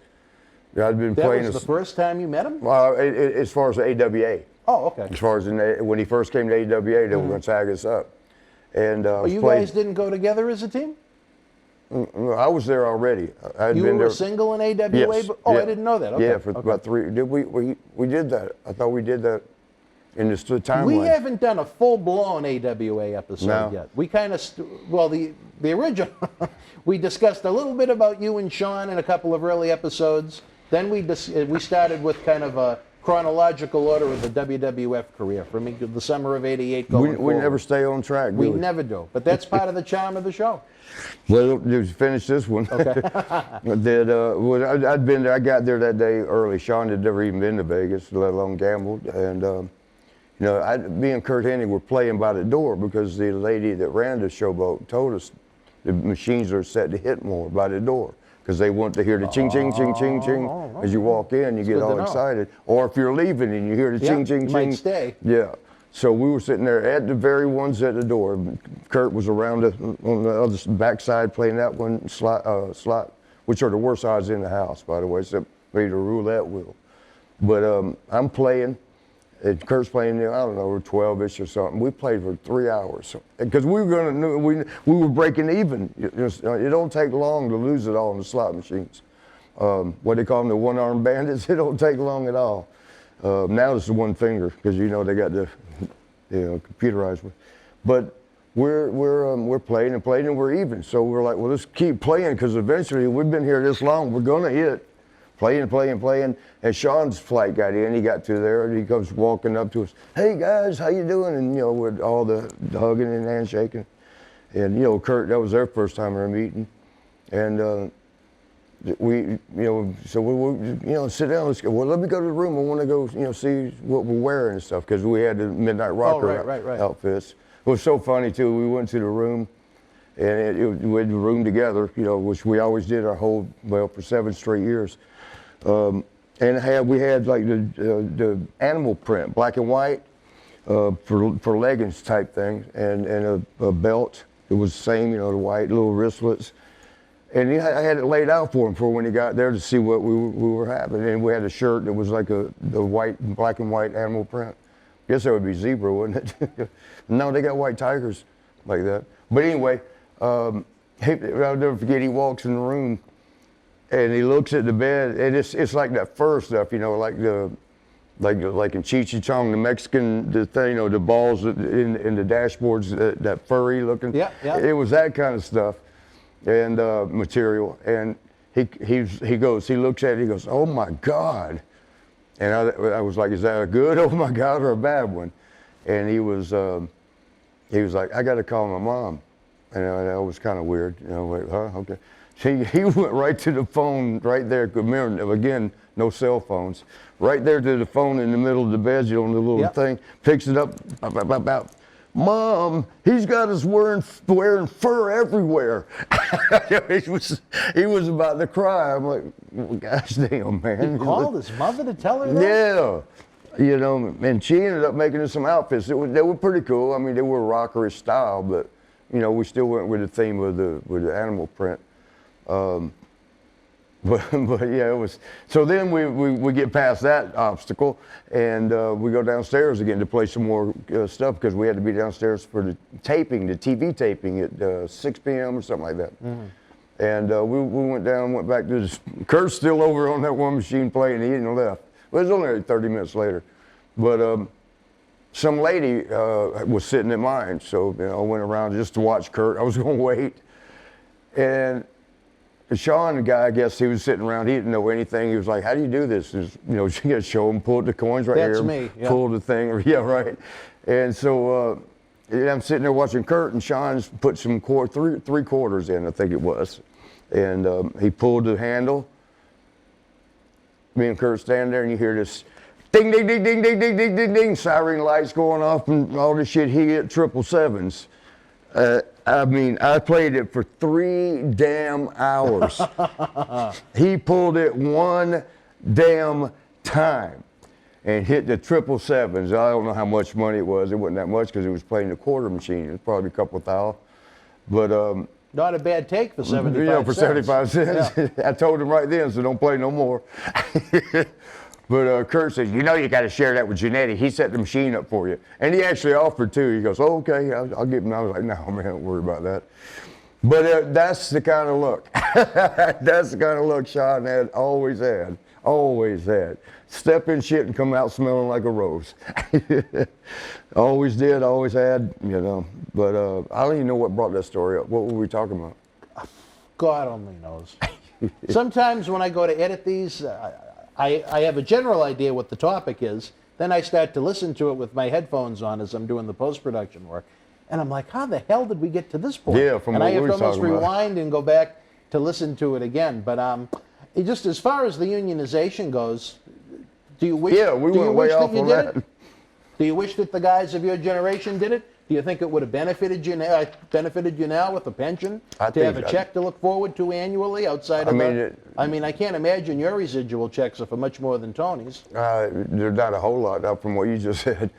I'd been playing. That was the first time you met him? As far as the AWA. Oh, okay. As far as when he first came to AWA, they were going to tag us up. And you guys didn't go together as a team? I was there already. I had You been were there. a single in AWA? Yes. Oh, Yeah. I didn't know that. Okay. Yeah, for about 3. Did we did that? I thought we did that in this timeline. We haven't done a full-blown AWA episode No. yet. We kind of, the original, we discussed a little bit about you and Shawn in a couple of early episodes. Then we started with kind of a chronological order of the WWF career from the summer of '88 going We forward. never stay on track. We do we? never do. But that's part of the charm of the show. Well, just finish this one. Okay. I'd been there. I got there that day early. Shawn had never even been to Vegas, let alone gambled. And me and Kurt Hennig were playing by the door because the lady that ran the showboat told us the machines are set to hit more by the door because they want to hear the ching, ching, ching, ching, ching. As you walk in, you get all excited. Or if you're leaving and you hear the ching, ching, you ching. might stay. Yeah. So we were sitting there at the very ones at the door. Kurt was around on the other backside playing that one slot, which are the worst odds in the house, by the way, except maybe the roulette wheel. But I'm playing, and Kurt's playing, I don't know, 12-ish or something. We played for 3 hours because we were breaking even. It don't take long to lose it all in the slot machines. What they call them, the one-armed bandits. It don't take long at all. Now it's the one finger because they got the computerized one. But we're playing and playing and we're even. So we're like, well, let's keep playing because eventually we've been here this long. We're gonna hit. Playing. And Shawn's flight got in. He got to there and he comes walking up to us. Hey guys, how you doing? And with all the hugging and handshaking. And Kurt, that was their first time ever meeting. And we sit down. Let's go. Well, let me go to the room. I want to go, see what we're wearing and stuff because we had the Midnight Rocker right. outfits. It was so funny too. We went to the room, and we had the room together, which we always did for 7 straight years. And we had like the animal print, black and white, for leggings type thing, and a belt. It was the same, the white little wristlets. And I had it laid out for him for when he got there to see what we were having. And we had a shirt that was like the black and white animal print. Guess that would be zebra, wouldn't it? No, they got white tigers like that. But anyway, I'll never forget, he walks in the room and he looks at the bed, and it's like that fur stuff, like in Cheech and Chong, the Mexican, the balls in the dashboards, that furry looking. Yeah. It was that kind of stuff. And material, and he looks at it, he goes, oh my God. And I was like, is that a good oh my God or a bad one? And he was like, I got to call my mom. And that was kind of weird, like, huh, okay. He went right to the phone right there. Remember, again, no cell phones. Right there to the phone in the middle of the bed, the little thing, picks it up, Mom, he's got us wearing fur everywhere. He was about to cry. I'm like, well, gosh damn, man. He called his mother to tell her that? Yeah. And she ended up making us some outfits. They were pretty cool. I mean, they were rockerish style, but, we still went with the theme of the animal print. But yeah, it was. So then we get past that obstacle, and we go downstairs again to play some more stuff because we had to be downstairs for the TV taping at 6 p.m. or something like that. Mm-hmm. And we went down, went back to Kurt's still over on that one machine playing. He hadn't left. Well, it was only 30 minutes later, but some lady was sitting at mine, so I went around just to watch Kurt. I was going to wait, and the Shawn guy, I guess he was sitting around. He didn't know anything. He was like, "How do you do this?" You got to show him, pull the coins right That's here, me. Yeah. pull the thing. Yeah, right. And so I'm sitting there watching Kurt, and Shawn's put some three quarters in, I think it was, and he pulled the handle. Me and Kurt stand there, and you hear this ding, ding, ding, ding, ding, ding, ding, ding, ding, siren lights going off, and all this shit. He hit 777s. I mean, I played it for 3 damn hours. He pulled it 1 damn time and hit the 777s. I don't know how much money it was. It wasn't that much because it was playing the quarter machine. It was probably a couple $1,000. But not a bad take for 75 cents. For 75 cents. Yeah. I told him right then, so don't play no more. But Kurt said, you got to share that with Jannetty. He set the machine up for you. And he actually offered too. He goes, oh, okay, I'll give him. I was like, no, man, don't worry about that. But that's the kind of look. That's the kind of look Shawn had, always had. Always had. Step in shit and come out smelling like a rose. Always did, always had, you know. But I don't even know what brought that story up. What were we talking about? God only knows. Sometimes when I go to edit these, I have a general idea what the topic is. Then I start to listen to it with my headphones on as I'm doing the post-production work. And I'm like, how the hell did we get to this point? Yeah, from and what I have we to were almost talking about. rewind and go back to listen to it again. But it just as far as the unionization goes, do you wish? Yeah, we do you went way wish off that you on did that. it? Do you wish that the guys of your generation did it? Do you think it would have benefited you now with a pension I to have think a check to look forward to annually outside of I can't imagine your residual checks are for much more than Tony's. There's not a whole lot up from what you just said.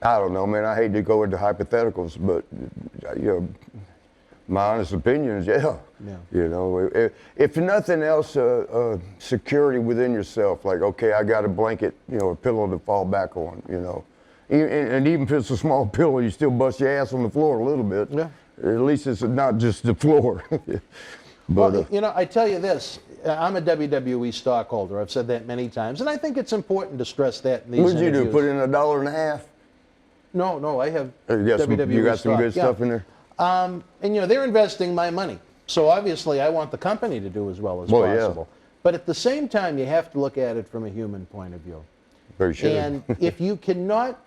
I don't know, man. I hate to go into hypotheticals, but you know, my honest opinion is, yeah. You know, if nothing else, security within yourself. Like, okay, I got a blanket, you know, a pillow to fall back on. You know, and even if it's a small pillow, you still bust your ass on the floor a little bit. Yeah. At least it's not just the floor. But, well, you know, I tell you this. I'm a WWE stockholder. I've said that many times, and I think it's important to stress that in these what'd you do? interviews. Put in $1.50? No, I have You got WWE some good stock, stuff in there? And, you know, they're investing my money. So obviously I want the company to do as well as Well, yeah. possible. But at the same time, you have to look at it from a human point of view. Very sure. And if you cannot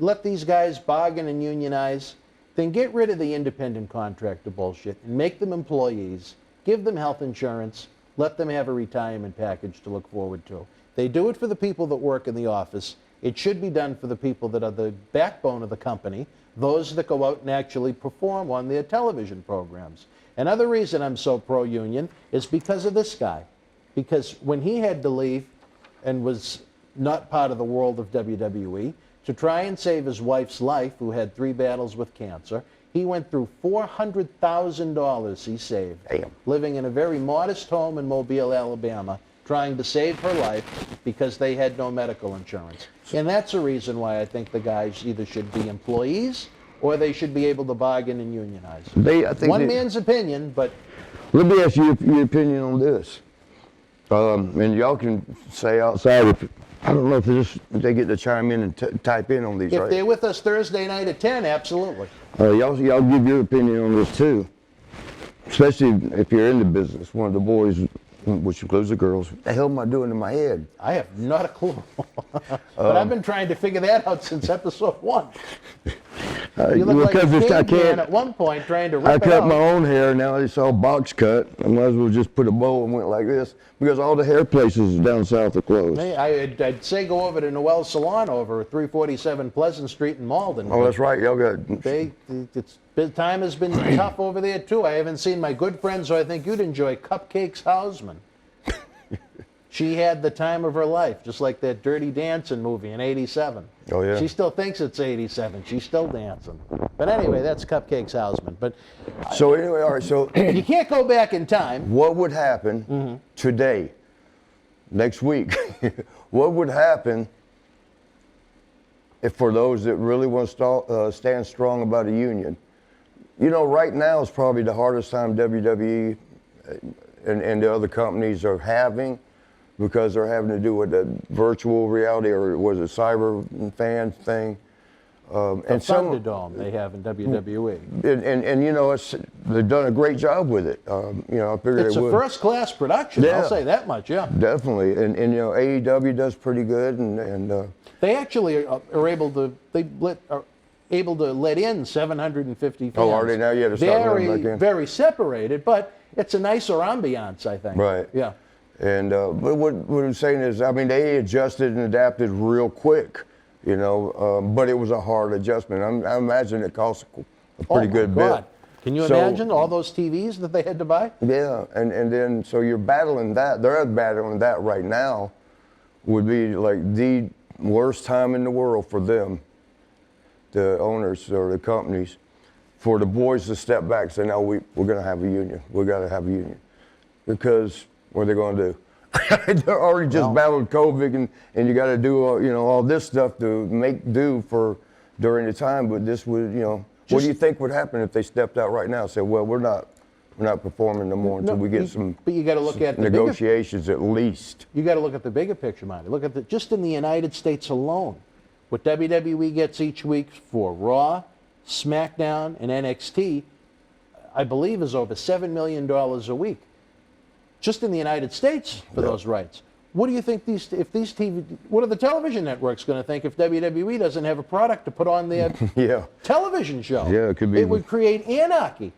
let these guys bargain and unionize, then get rid of the independent contractor bullshit and make them employees, give them health insurance, let them have a retirement package to look forward to. They do it for the people that work in the office. It should be done for the people that are the backbone of the company, those that go out and actually perform on their television programs. Another reason I'm so pro-union is because of this guy. Because when he had to leave and was not part of the world of WWE, to try and save his wife's life, who had 3 battles with cancer, he went through $400,000 he saved, living in a very modest home in Mobile, Alabama, trying to save her life because they had no medical insurance. And that's a reason why I think the guys either should be employees or they should be able to bargain and unionize. One man's opinion, but... Let me ask you your opinion on this. And y'all can say outside, if I don't know if they get to chime in and type in on these, if right? they're with us Thursday night at 10, absolutely. Y'all give your opinion on this too. Especially if you're in the business. One of the boys, which includes the girls, what the hell am I doing in my head? I have not a clue. But I've been trying to figure that out since episode 1. You look like a caveman at one point trying to rip I it cut out. my own hair, now it's all box cut. I might as well just put a bow and went like this, because all the hair places down south are closed. Hey, I'd say go over to Noel's Salon over at 347 Pleasant Street in Malden. Oh, that's right, y'all got... Time has been tough over there too. I haven't seen my good friend, so I think you'd enjoy Cupcakes Hausman. She had the time of her life, just like that Dirty Dancing movie in '87. Oh, yeah. She still thinks it's '87. She's still dancing. But anyway, that's Cupcakes Hausman. But So anyway, all right, so... you can't go back in time. What would happen today, next week? What would happen if for those that really want to stand strong about a union? You know, right now is probably the hardest time WWE and the other companies are having, because they're having to do with the virtual reality, or was it cyber fan thing? The Thunderdome they have in WWE. And you know, they've done a great job with it. You know, I figured It's they a would. first-class production, Yeah. I'll say that much, yeah. Definitely, and you know, AEW does pretty good, and They actually are able to, are able to let in 750 fans. Oh, are they now? Yeah, they're starting to let them back in. Very separated, but it's a nicer ambiance, I think. Right. Yeah. And but what I'm saying is, I mean, they adjusted and adapted real quick, you know. But it was a hard adjustment. I imagine it cost a pretty good God. bit. Can you imagine all those TVs that they had to buy? Yeah, and then so you're battling that. They're battling that right now. Would be like the worst time in the world for them, the owners or the companies, for the boys to step back and say, no, we're going to have a union. We got to have a union. Because what are they going to do? They're already just battled COVID, and you got to do you know, all this stuff to make do for during the time. But this would, you know, What do you think would happen if they stepped out right now and said, well, we're not performing no more until we get some But you got to look at the negotiations at least. You got to look at the bigger picture, Marty. Look at just in the United States alone, what WWE gets each week for Raw, SmackDown, and NXT, I believe is over $7 million a week. Just in the United States for those rights. What do you think what are the television networks going to think if WWE doesn't have a product to put on their television show? Yeah, it could be. It would create anarchy.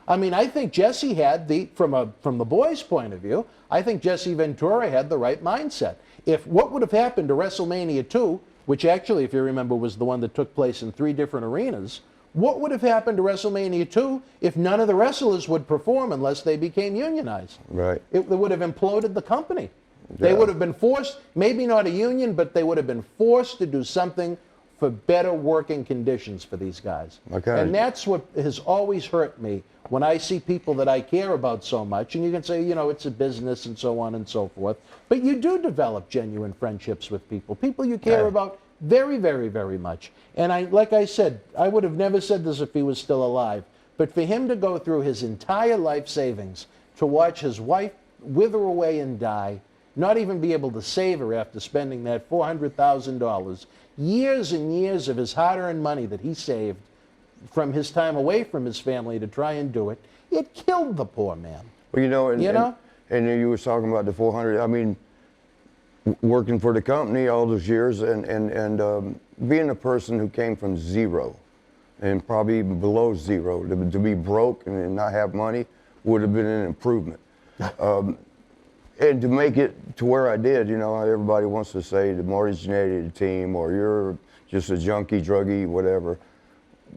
I mean, I think Jesse had from the boys' point of view, I think Jesse Ventura had the right mindset. If what would have happened to WrestleMania 2, which actually, if you remember, was the one that took place in 3 different arenas, what would have happened to WrestleMania 2 if none of the wrestlers would perform unless they became unionized? Right. It would have imploded the company. They would have been forced, maybe not a union, but they would have been forced to do something for better working conditions for these guys. Okay. And that's what has always hurt me when I see people that I care about so much, and you can say, it's a business and so on and so forth, but you do develop genuine friendships with people you care about very, very, very much. And like I said, I would have never said this if he was still alive, but for him to go through his entire life savings to watch his wife wither away and die, not even be able to save her after spending that $400,000, years and years of his hard-earned money that he saved from his time away from his family to try and do it, it killed the poor man. Well, and you were talking about the 400. I mean, working for the company all those years and being a person who came from zero and probably even below zero, to be broke and not have money would have been an improvement. And to make it to where I did, everybody wants to say the Marty Jannetty team or you're just a junkie, druggie, whatever.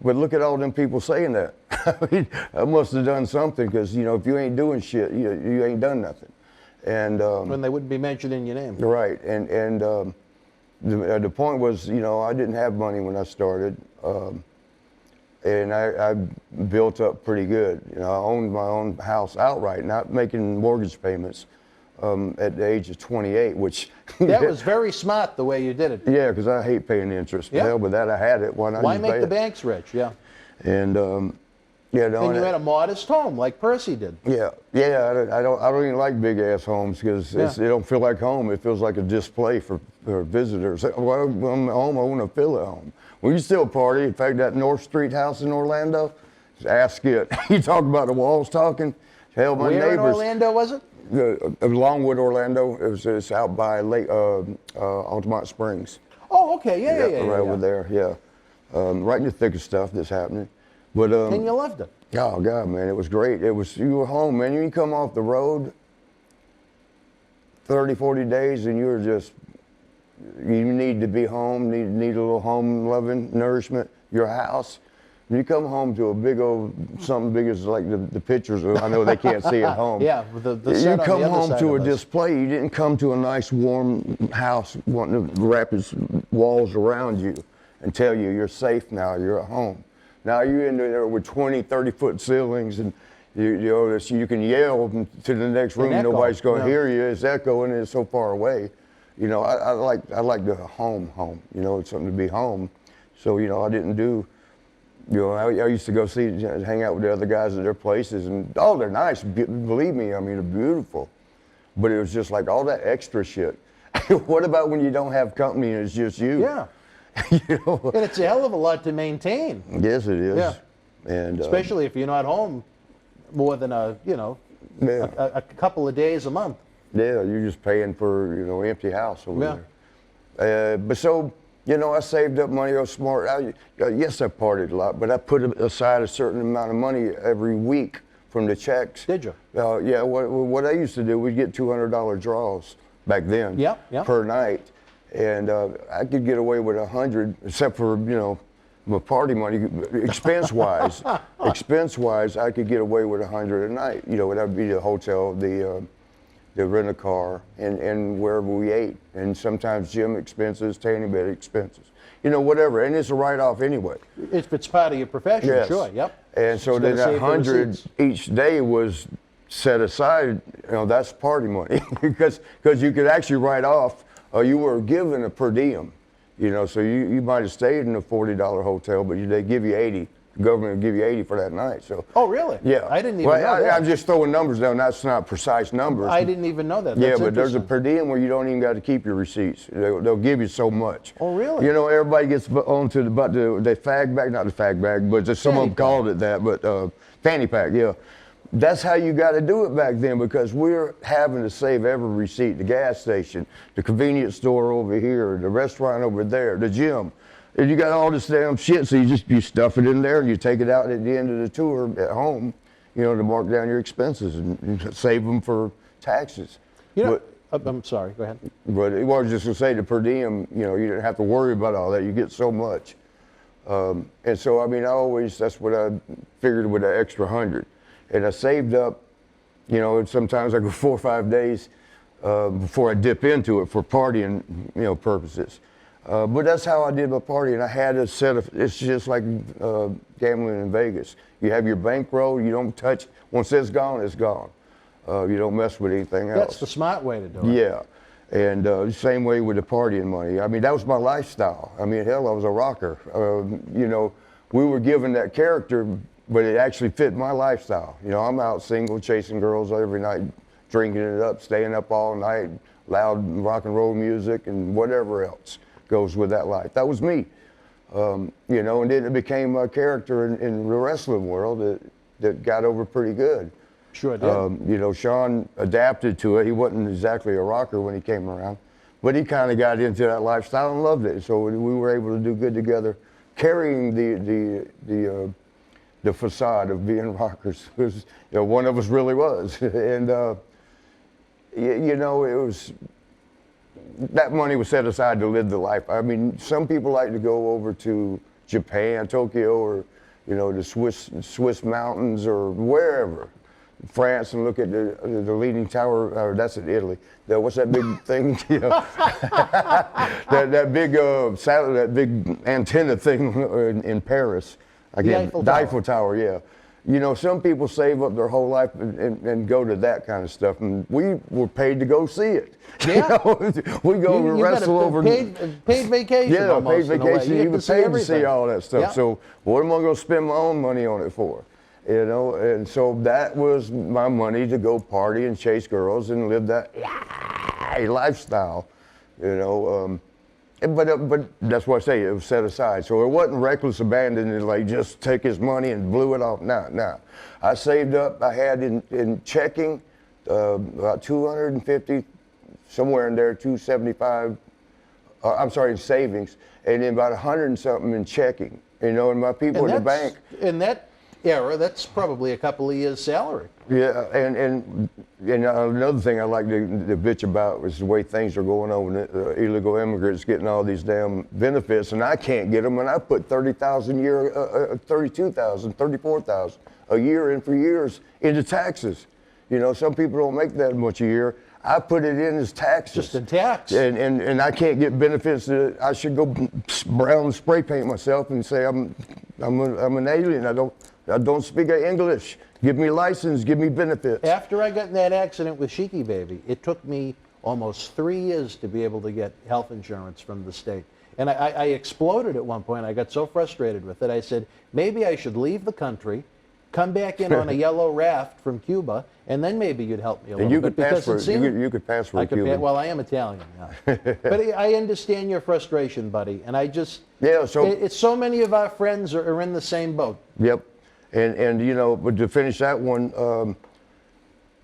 But look at all them people saying that. I mean, I must have done something because, if you ain't doing shit, you ain't done nothing. And when they wouldn't be mentioning your name. Right. And the point was, I didn't have money when I started. And I built up pretty good. I owned my own house outright, not making mortgage payments. At the age of 28, which... That was very smart the way you did it. Yeah, because I hate paying interest. Yeah. Hell, but that I had it. Why not? Why make the banks rich? Yeah. And and you had a modest home like Percy did. Yeah. I don't even like big ass homes because it don't feel like home. It feels like a display for visitors. Well, I'm home. I want to feel at home. We still party. In fact, that North Street house in Orlando, ask it. You talk about the walls talking. Hell, my neighbors. Where in Orlando was it? Longwood, Orlando. It's out by Lake Altamont Springs. Oh, okay, yeah. Right over there, yeah. Right in the thick of stuff that's happening. But and you loved it. Oh God, man, it was great. You were home, man. You can come off the road 30, 40 days, and you need to be home. Need a little home loving, nourishment. Your house. When you come home to a big old something big as like the pictures, I know they can't see at home. Yeah, the you come home to a display. You didn't come to a nice warm house wanting to wrap its walls around you and tell you you're safe now, you're at home. Now you're in there with 20, 30-foot ceilings and you can yell to the next room. Nobody's going to hear you. It's echoing and it's so far away. I like the home. It's something to be home. So, I didn't do... I used to go hang out with the other guys at their places, and they're nice. Believe me, they're beautiful. But it was just like all that extra shit. What about when you don't have company and it's just you? Yeah. And it's a hell of a lot to maintain. Yes, it is. Yeah. And especially if you're not home more than a couple of days a month. Yeah, you're just paying for empty house over there. But so. I saved up money. I was smart. Yes, I partied a lot, but I put aside a certain amount of money every week from the checks. Did you? Yeah. What I used to do, we'd get $200 draws back then per night, and I could get away with 100, except for my party money. Expense-wise, I could get away with 100 a night. That'd be the hotel, the rent-a-car, and wherever we ate, and sometimes gym expenses, tanning bed expenses, whatever, and it's a write-off anyway. If it's part of your profession, yes. Sure, yep. And so then that 100 each day was set aside, that's party money, because you could actually write off, you were given a per diem, so you might have stayed in a $40 hotel, but they give you 80 the government will give you 80 for that night. So. Oh, really? Yeah. I didn't even know that. I'm just throwing numbers down. That's not precise numbers. I didn't even know that. Yeah, That's but there's a interesting. per diem where you don't even got to keep your receipts. They'll give you so much. Oh, really? You know, everybody gets onto the fag bag, not the fag bag, but just someone called it that, but fanny pack, yeah. That's how you got to do it back then, because we're having to save every receipt. The gas station, the convenience store over here, the restaurant over there, the gym. And you got all this damn shit, so you stuff it in there and you take it out at the end of the tour at home, you know, to mark down your expenses and save them for taxes. You know, I'm sorry, go ahead. But I was just going to say, the per diem, you know, you didn't have to worry about all that. You get so much. And so, I mean, that's what I figured with an extra 100. And I saved up, you know, sometimes I go 4 or 5 days before I dip into it for partying, you know, purposes. But that's how I did my party, and I had a set of, it's just like gambling in Vegas. You have your bankroll, you don't touch, once it's gone, it's gone. You don't mess with anything else. That's the smart way to do it. Yeah, and the same way with the partying money. I mean, that was my lifestyle. I mean, hell, I was a rocker. You know, we were given that character, but it actually fit my lifestyle. You know, I'm out single, chasing girls every night, drinking it up, staying up all night, loud rock and roll music and whatever else goes with that life. That was me. You know, and then it became a character in the wrestling world that got over pretty good. Sure did. You know, Shawn adapted to it. He wasn't exactly a rocker when he came around, but he kind of got into that lifestyle and loved it. So we were able to do good together, carrying the facade of being rockers. Because, you know, one of us really was, and you know, it was. That money was set aside to live the life. I mean, some people like to go over to Japan, Tokyo, or, you know, the Swiss mountains or wherever, France, and look at the leaning tower. That's in Italy. What's that big thing? You know, that big that big antenna thing in Paris. Again, the Eiffel Tower. Yeah. You know, some people save up their whole life and go to that kind of stuff, and we were paid to go see it. Yeah. You know, we go and wrestle over. Paid vacation. Yeah, almost, paid vacation. You were paid to see everything. all that stuff. Yeah. So what am I going to spend my own money on it for? You know, and so that was my money to go party and chase girls and live that lifestyle. You know. But that's what I say, it was set aside. So it wasn't reckless abandon, like just take his money and blew it off. No. I saved up, I had in checking about 250, somewhere in there, 275, I'm sorry, in savings, and then about 100 and something in checking. You know, and my people in the bank. In that era, that's probably a couple of years' salary. Yeah, and another thing I like to bitch about was the way things are going on with illegal immigrants getting all these damn benefits, and I can't get them, and I put $30,000 a year, $32,000, $34,000 a year in for years into taxes. You know, some people don't make that much a year. I put it in as taxes. Just in tax. And I can't get benefits that I should go brown spray paint myself and say I'm an alien. I don't speak English. Give me license, give me benefits. After I got in that accident with Sheiky Baby, it took me almost 3 years to be able to get health insurance from the state. And I exploded at one point. I got so frustrated with it. I said, maybe I should leave the country, come back in on a yellow raft from Cuba, and then maybe you'd help me a little bit. You could pass for you could pass for a Cuban. Well, I am Italian, yeah. But I understand your frustration, buddy. And I just, yeah, so it's so many of our friends are in the same boat. Yep. And you know, but to finish that one,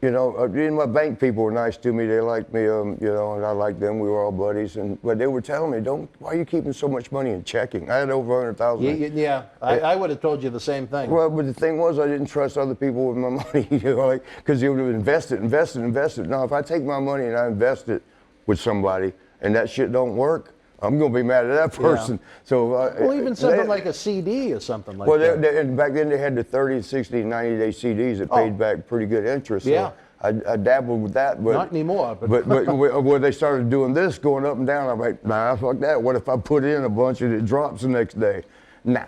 you know, my bank people were nice to me. They liked me, you know, and I liked them. We were all buddies. But they were telling me, why are you keeping so much money in checking? I had over 100,000. Yeah, I would have told you the same thing. Well, but the thing was, I didn't trust other people with my money, you know, like, because they would have invested. Now, if I take my money and I invest it with somebody and that shit don't work, I'm going to be mad at that person. Yeah. So, well, even something like a CD or something like that. Well, and back then they had the 30, 60, 90-day CDs that paid back pretty good interest. Yeah. So I dabbled with that. But, not anymore. But when they started doing this, going up and down, I'm like, nah, fuck that. What if I put in a bunch and it drops the next day? Nah.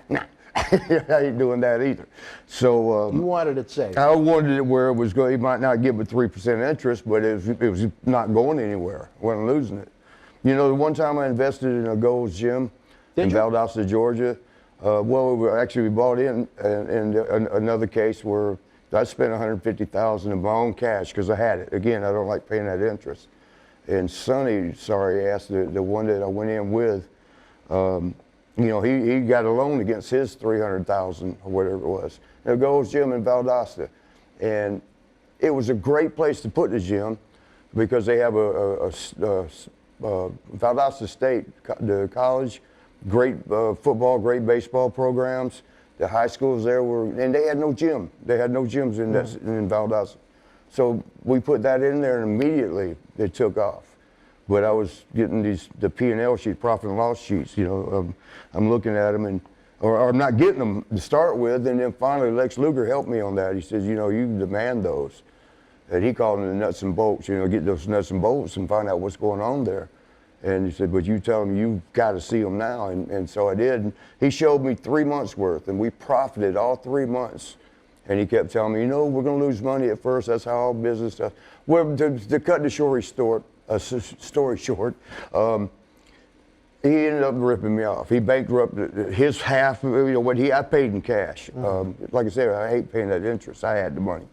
I ain't doing that either. So you wanted it safe. I wanted it where it was going. You might not get with 3% interest, but it was not going anywhere. I wasn't losing it. You know, the one time I invested in a Gold's Gym in Valdosta, Georgia, Actually, we bought in another case where I spent $150,000 of my own cash because I had it. Again, I don't like paying that interest. And Sonny, asked the one that I went in with, he got a loan against his $300,000 or whatever it was. And it goes gym in Valdosta. And it was a great place to put the gym because they have a Valdosta State, the college, great football, great baseball programs. The high schools there and they had no gym. They had no gyms in Valdosta. So we put that in there and immediately it took off. But I was getting the P&L sheet, profit and loss sheets, I'm looking at them or I'm not getting them to start with. And then finally Lex Luger helped me on that. He says, you demand those. And he called them the nuts and bolts, get those nuts and bolts and find out what's going on there. And he said, but you tell him you've got to see them now. And so I did. And he showed me 3 months worth, and we profited all 3 months. And he kept telling me, we're going to lose money at first. That's how all business does. Well, to cut the story short, he ended up ripping me off. He bankrupted his half, what I paid in cash. Like I said, I hate paying that interest. I had the money.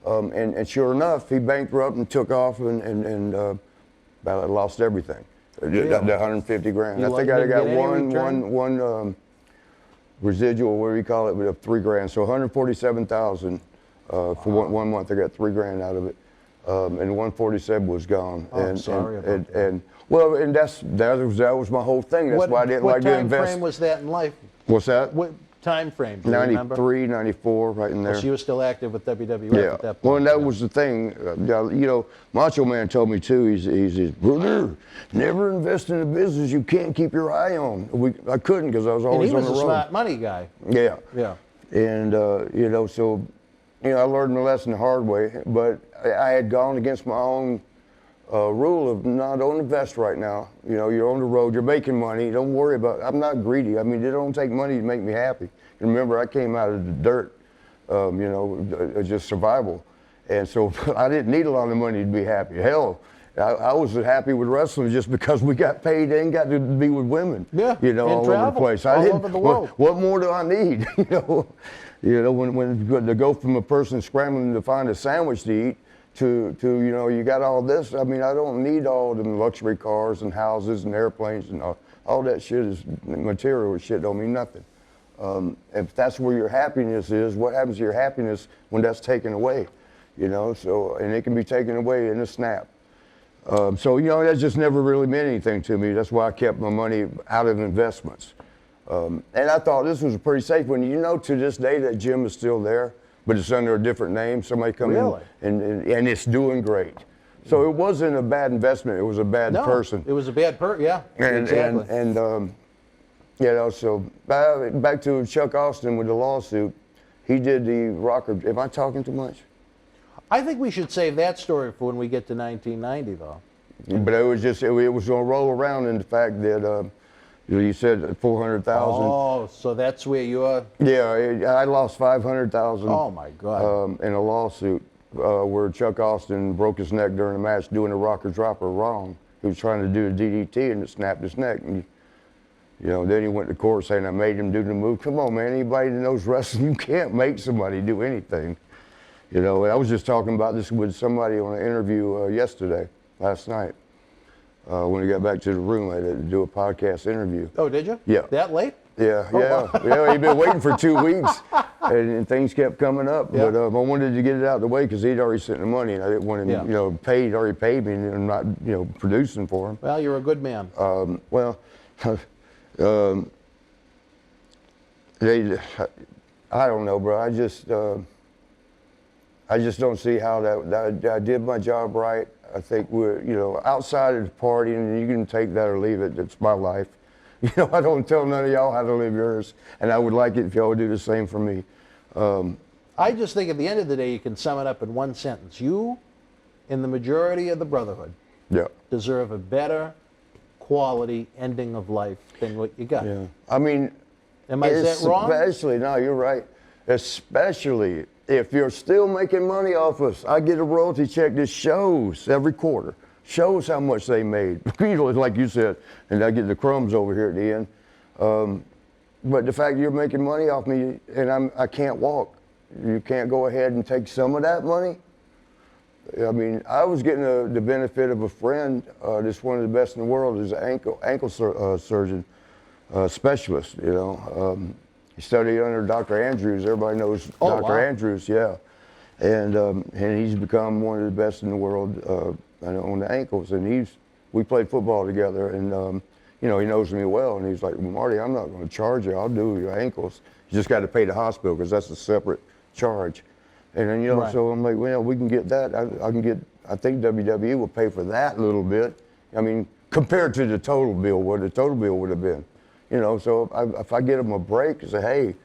And sure enough, he bankrupted and took off and lost everything. The 150 grand. I think I got one residual, what do you call it, of 3 grand. So 147,000 for one month. I got 3 grand out of it, and 147 was gone. Oh, sorry about that. And that was my whole thing. That's why I didn't like to invest. What time frame was that in life? What's that? What time frame? Do you remember? 93, 94, right in there. So you were still active with WWF at that point? Well, and that was the thing. Macho Man told me too. He says, brother, never invest in a business you can't keep your eye on. I couldn't because I was always on the road. And he was a smart money guy. Yeah. Yeah. And I learned the lesson the hard way. But I had gone against my own rule of not on invest right now. You're on the road, you're making money. Don't worry about it. I'm not greedy. I mean, it don't take money to make me happy. And remember, I came out of the dirt, just survival. And so I didn't need a lot of money to be happy. Hell, I was happy with wrestling just because we got paid and got to be with women. Yeah, all over the place. All over the world. What more do I need? When to go from a person scrambling to find a sandwich to eat to you got all this. I mean, I don't need all them luxury cars and houses and airplanes and all that shit is material shit. Don't mean nothing. If that's where your happiness is, what happens to your happiness when that's taken away? So, and it can be taken away in a snap. That just never really meant anything to me. That's why I kept my money out of investments. And I thought this was a pretty safe one. To this day, that gym is still there, but it's under a different name. Somebody come in and it's doing great. So it wasn't a bad investment. It was a bad person. It was a bad yeah, exactly. So back to Chuck Austin with the lawsuit. He did the rocker. Am I talking too much? I think we should save that story for when we get to 1990, though. But it was going to roll around in the fact that you said 400,000. Oh, so that's where you're. Yeah, I lost 500,000. Oh my God! In a lawsuit where Chuck Austin broke his neck during a match doing a rocker dropper wrong. He was trying to do a DDT and it snapped his neck. And, then he went to court saying I made him do the move. Come on, man! Anybody that knows wrestling, you can't make somebody do anything. I was just talking about this with somebody on an interview last night. When we got back to the room, I had to do a podcast interview. Oh, did you? Yeah. That late? Yeah, he'd been waiting for 2 weeks, and things kept coming up. Yeah. But I wanted to get it out of the way because he'd already sent the money, and I didn't want him, already paid me, and I'm not, producing for him. Well, you're a good man. I don't know, bro. I just don't see how that I did my job right. I think we're, outside of the party, and you can take that or leave it. It's my life. I don't tell none of y'all how to live yours, and I would like it if y'all would do the same for me. I just think at the end of the day, you can sum it up in one sentence. You and the majority of the Brotherhood deserve a better quality ending of life than what you got. Yeah. I mean, am I that wrong? Especially, no, you're right. Especially if you're still making money off us. I get a royalty check that shows every quarter, shows how much they made. Like you said, and I get the crumbs over here at the end. But the fact you're making money off me and I can't walk, you can't go ahead and take some of that money? I mean, I was getting the benefit of a friend that's one of the best in the world, is an ankle surgeon specialist, you know. He studied under Dr. Andrews. Everybody knows Dr. Wow. Andrews, yeah. And he's become one of the best in the world on the ankles. And we played football together, and you know, he knows me well. And he's like, well, Marty, I'm not going to charge you. I'll do your ankles. You just got to pay the hospital because that's a separate charge. And then, you know, Right. so I'm like, well, we can get that. I think WWE will pay for that a little bit. I mean, compared to the total bill, what the total bill would have been. You know, so if I get them a break and say, hey,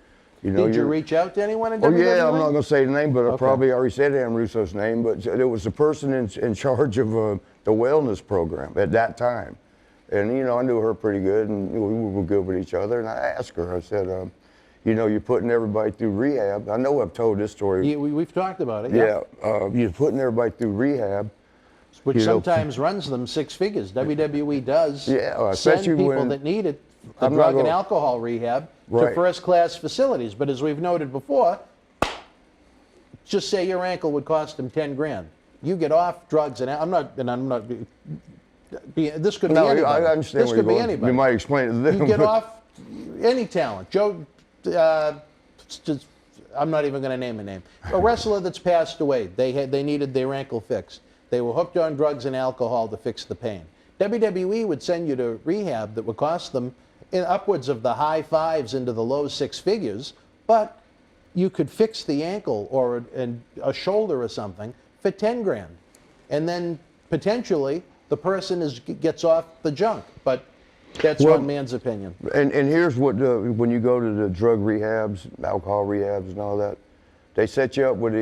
you know. Did you reach out to anyone in Oh, WWE? yeah, I'm not going to say the name, but I Okay. probably already said Am Russo's name. But there was a person in charge of the wellness program at that time. And, you know, I knew her pretty good, and we were good with each other. And I asked her, I said, you know, you're putting everybody through rehab. I know I've told this story. We've talked about it. Yeah, you're putting everybody through rehab. Which you know, sometimes runs them six figures. WWE does Yeah, send especially people when- that need it, the I'm not drug and gonna- alcohol rehab, to Right. first-class facilities. But as we've noted before, just say your ankle would cost them 10 grand. You get off drugs, and I'm not. This could be No, anybody. I understand This where could you're be going. anybody. You might explain it to them. You get but- off any talent. Joe, just, I'm not even going to name a name. A wrestler that's passed away. They needed their ankle fixed. They were hooked on drugs and alcohol to fix the pain. WWE would send you to rehab that would cost them in upwards of the high fives into the low six figures, but you could fix the ankle or a shoulder or something for 10 grand. And then potentially the person gets off the junk. But that's Well, one man's opinion. And here's what, when you go to the drug rehabs, alcohol rehabs and all that, they set you up with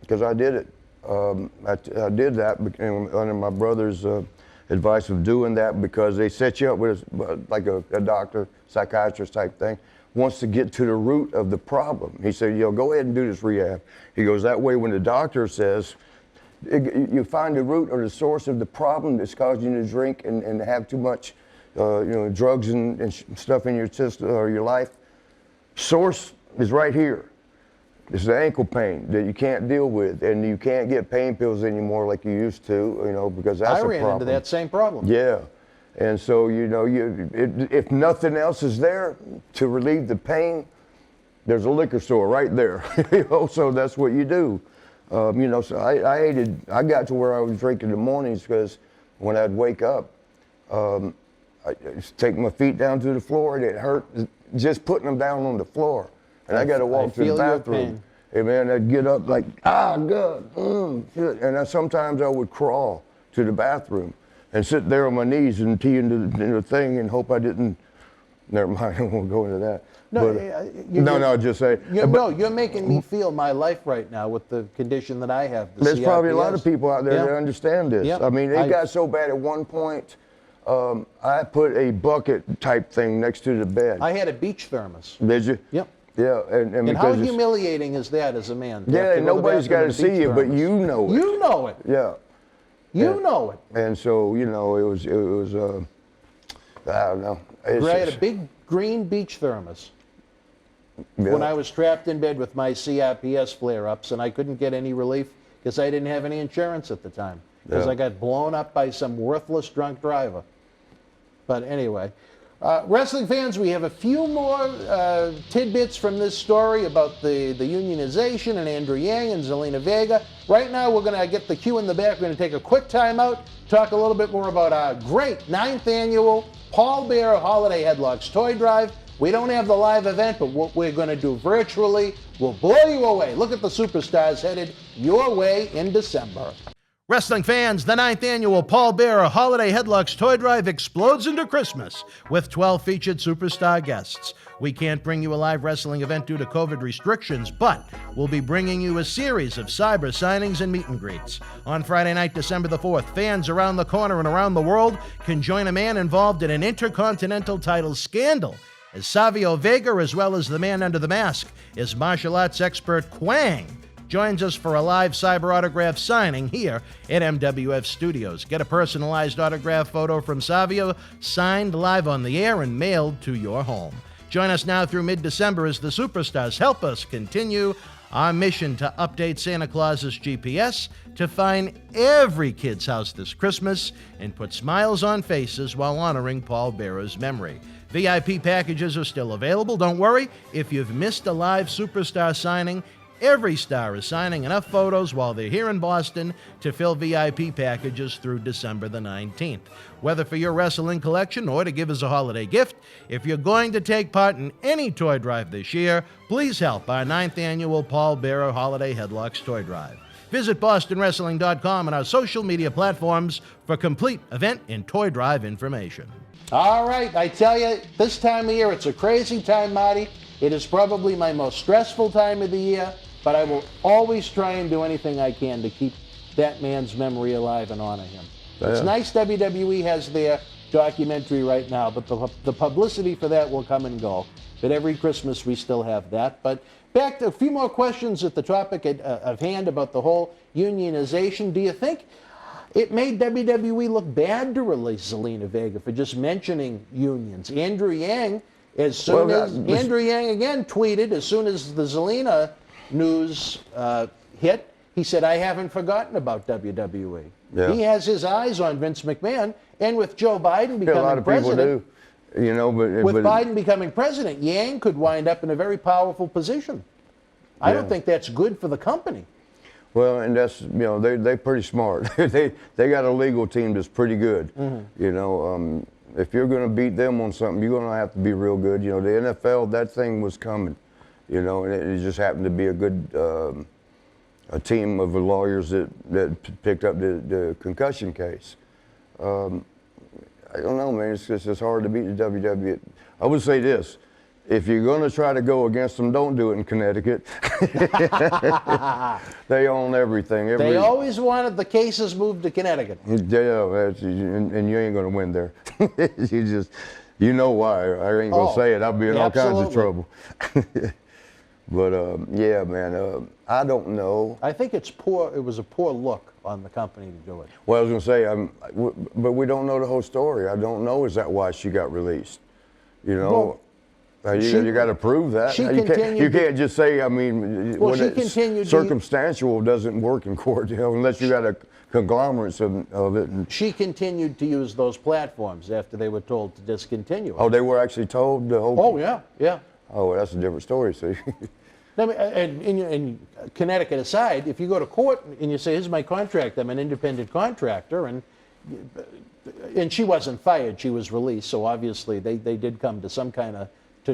because I did it. I did that under my brother's advice of doing that, because they set you up with like a doctor, psychiatrist type thing, wants to get to the root of the problem. He said, you know, go ahead and do this rehab. He goes, that way when the doctor says, you find the root or the source of the problem that's causing you to drink and have too much you know, drugs and stuff in your system or your life, source is right here. It's the ankle pain that you can't deal with, and you can't get pain pills anymore like you used to, you know, because that's a problem. I ran into that same problem. Yeah, and so, you know, if nothing else is there to relieve the pain, there's a liquor store right there. You know, so that's what you do. You know, so I got to where I was drinking in the mornings, because when I'd wake up, I take my feet down to the floor, and it hurt just putting them down on the floor. And I got to walk to the feel your bathroom. pain. And man, I'd get up like, God, shit. And sometimes I would crawl to the bathroom and sit there on my knees and pee into the thing and hope I didn't. Never mind, I won't go into that. No, But, no, just say. You're making me feel my life right now with the condition that I have. The There's probably a lot of CRPS. people out there Yeah. that understand this. Yeah. I mean, it got so bad at one point, I put a bucket type thing next to the bed. I had a beach thermos. Did you? Yep. Yeah, and And how because humiliating is that as a man? to yeah, have to and go to the nobody's got bathroom to in a see beach you, but thermos? you know it. You know it. Yeah. You know it. And so, you know, it was I don't know. It's I had a just- big green beach thermos yeah. when I was trapped in bed with my CRPS flare-ups, and I couldn't get any relief because I didn't have any insurance at the time, because Yeah. I got blown up by some worthless drunk driver. But anyway, wrestling fans, we have a few more tidbits from this story about the unionization and Andrew Yang and Zelina Vega. Right now, we're going to get the cue in the back. We're going to take a quick timeout, talk a little bit more about our great 9th annual Paul Bearer Holiday Headlocks Toy Drive. We don't have the live event, but what we're going to do virtually will blow you away. Look at the superstars headed your way in December. Wrestling fans, the 9th annual Paul Bearer Holiday Headlocks Toy Drive explodes into Christmas with 12 featured superstar guests. We can't bring you a live wrestling event due to COVID restrictions, but we'll be bringing you a series of cyber signings and meet and greets. On Friday night, December the 4th, fans around the corner and around the world can join a man involved in an intercontinental title scandal, as Savio Vega, as well as the man under the mask, is martial arts expert Quang, joins us for a live cyber autograph signing here at MWF Studios. Get a personalized autograph photo from Savio, signed live on the air and mailed to your home. Join us now through mid-December as the superstars help us continue our mission to update Santa Claus's GPS to find every kid's house this Christmas and put smiles on faces while honoring Paul Bearer's memory. VIP packages are still available. Don't worry, if you've missed a live superstar signing, every star is signing enough photos while they're here in Boston to fill VIP packages through December the 19th. Whether for your wrestling collection or to give as a holiday gift, if you're going to take part in any toy drive this year, please help our 9th annual Paul Bearer Holiday Headlocks Toy Drive. Visit BostonWrestling.com and our social media platforms for complete event and toy drive information. All right, I tell you, this time of year, it's a crazy time, Marty. It is probably my most stressful time of the year, but I will always try and do anything I can to keep that man's memory alive and honor him. Yeah. It's nice WWE has their documentary right now, but the publicity for that will come and go. But every Christmas we still have that. But back to a few more questions at the topic of hand about the whole unionization. Do you think it made WWE look bad to release Zelina Vega for just mentioning unions? Andrew Yang, Andrew Yang again tweeted as soon as the Zelina news hit, he said, "I haven't forgotten about WWE." Yeah. He has his eyes on Vince McMahon, and with Joe Biden becoming a lot of president, people do, you know, with Biden becoming president, Yang could wind up in a very powerful position. I don't think that's good for the company. Well, and that's, you know, they're pretty smart. they got a legal team that's pretty good. Mm-hmm. You know, if you're going to beat them on something, you're going to have to be real good. You know, the NFL, that thing was coming. You know, and it just happened to be a good a team of lawyers that picked up the concussion case. I don't know, man. It's hard to beat the WWE. I would say this. If you're going to try to go against them, don't do it in Connecticut. They own everything. They always wanted the cases moved to Connecticut. Yeah, and you ain't going to win there. You know why. I ain't going to say it. I'll be in all kinds of trouble. But, yeah, man, I don't know. I think it's poor. It was a poor look on the company to do it. Well, I was going to say, but we don't know the whole story. I don't know, is that why she got released? You know? Well, you got to prove that. You can't just say, I mean, circumstantial doesn't work in court, you know, unless you got a conglomerate of it. And she continued to use those platforms after they were told to discontinue it. Oh, they were actually told the whole... Oh, yeah, yeah. Oh, well, that's a different story, see. And Connecticut aside, if you go to court and you say, here's my contract, I'm an independent contractor, and she wasn't fired, she was released, so obviously they did come to some kind of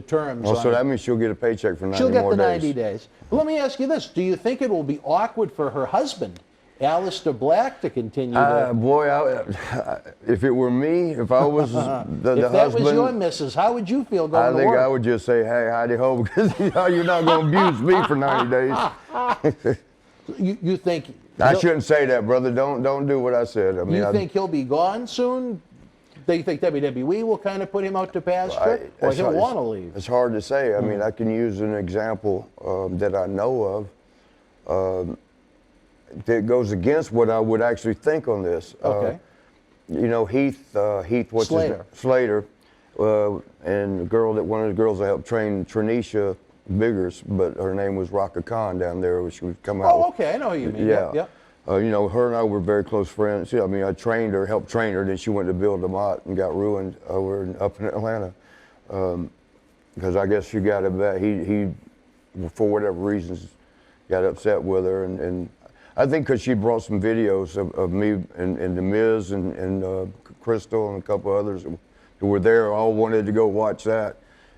terms. Oh, so that means she'll get a paycheck for 90 more days. She'll get the 90 days. But let me ask you this. Do you think it will be awkward for her husband, Aleister Black, to continue boy, if it were me, if I was the husband... If that was your missus, how would you feel going to work? I think I would just say, hey, howdy ho, because you're not going to abuse me for 90 days. You think... I shouldn't say that, brother. Don't do what I said. I mean, you think he'll be gone soon? Do you think WWE will kind of put him out to pasture, or he'll want to leave? It's hard to say. I mean, I can use an example that I know of that goes against what I would actually think on this. Okay. You know, Heath, what's Slater. Slater, and one of the girls that helped train Trinisha Biggers, but her name was Raka Khan down there, which would come out. Oh, okay, I know who you mean. Yeah. You know, her and I were very close friends. I mean, I helped train her, then she went to Bill DeMott and got ruined up in Atlanta. Because I guess she got he, for whatever reasons, got upset with her. And I think because she brought some videos of me and The Miz and Crystal and a couple others who were there, all wanted to go watch that.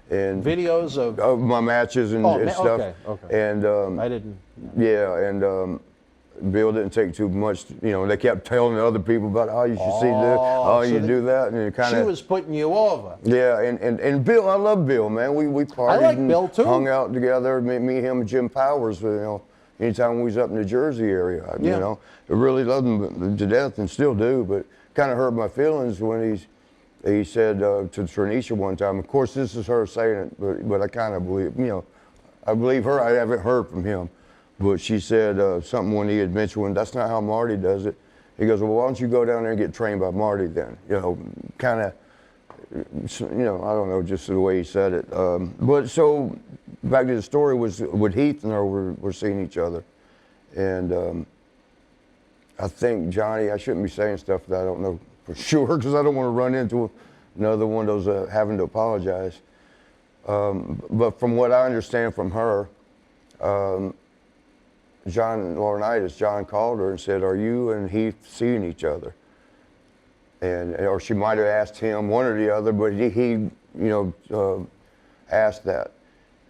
And videos of my matches and stuff. Okay. And I didn't. Yeah, and Bill didn't take too much. You know, they kept telling other people about, oh, you should see this, oh, you do that, and it kind of. She was putting you over. Yeah, and Bill, I love Bill, man. We partied. I like Bill too. Hung out together. Me, him, and Jim Powers. You know, anytime we was up in the Jersey area, you know, I really loved him to death and still do. But kind of hurt my feelings when he said to Trinisha one time. Of course, this is her saying it, but I kind of believe, you know, I believe her. I haven't heard from him, but she said something when he had mentioned, when that's not how Marty does it. He goes, well, why don't you go down there and get trained by Marty then? You know, kind of You know, I don't know, just the way he said it. But so back to the story was with Heath and her were seeing each other, and I think Johnny, I shouldn't be saying stuff that I don't know for sure because I don't want to run into another one of those having to apologize. But from what I understand from her, John called her and said, "Are you and Heath seeing each other?" Or she might have asked him, one or the other, but he asked that.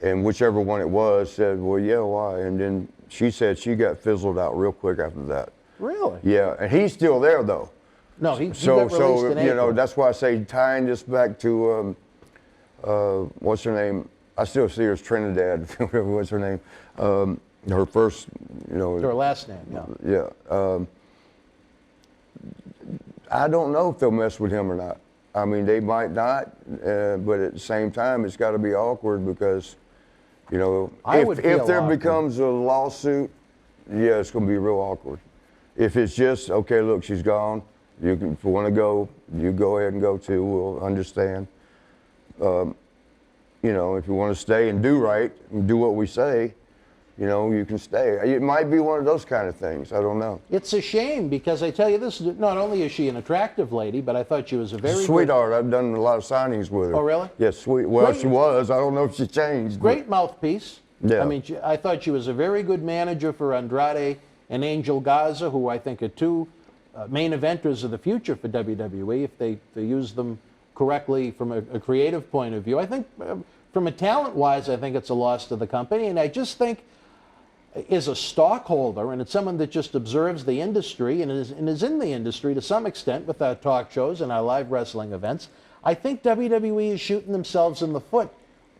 And whichever one it was said, "Well, yeah, why?" And then she said she got fizzled out real quick after that. Really? Yeah, and he's still there though. No, he got released in April. That's why I say tying this back to what's her name? I still see her as Trinidad. What's her name? Her first, Her last name, yeah. Yeah. I don't know if they'll mess with him or not. I mean, they might not, but at the same time, it's got to be awkward because, if there becomes a lawsuit, yeah, it's going to be real awkward. If it's just, okay, look, she's gone. If you want to go, you go ahead and go too. We'll understand. If you want to stay and do right and do what we say, you can stay. It might be one of those kind of things. I don't know. It's a shame because I tell you this, not only is she an attractive lady, but I thought she was a very sweetheart. I've done a lot of signings with her. Oh, really? Yes, sweet. Well, she was. I don't know if she changed. Great mouthpiece. Yeah. I mean, I thought she was a very good manager for Andrade and Angel Garza, who I think are two main eventers of the future for WWE if they use them correctly from a creative point of view. I think from a talent-wise, I think it's a loss to the company, and I just think is a stockholder, and it's someone that just observes the industry and is in the industry to some extent with our talk shows and our live wrestling events. I think WWE is shooting themselves in the foot.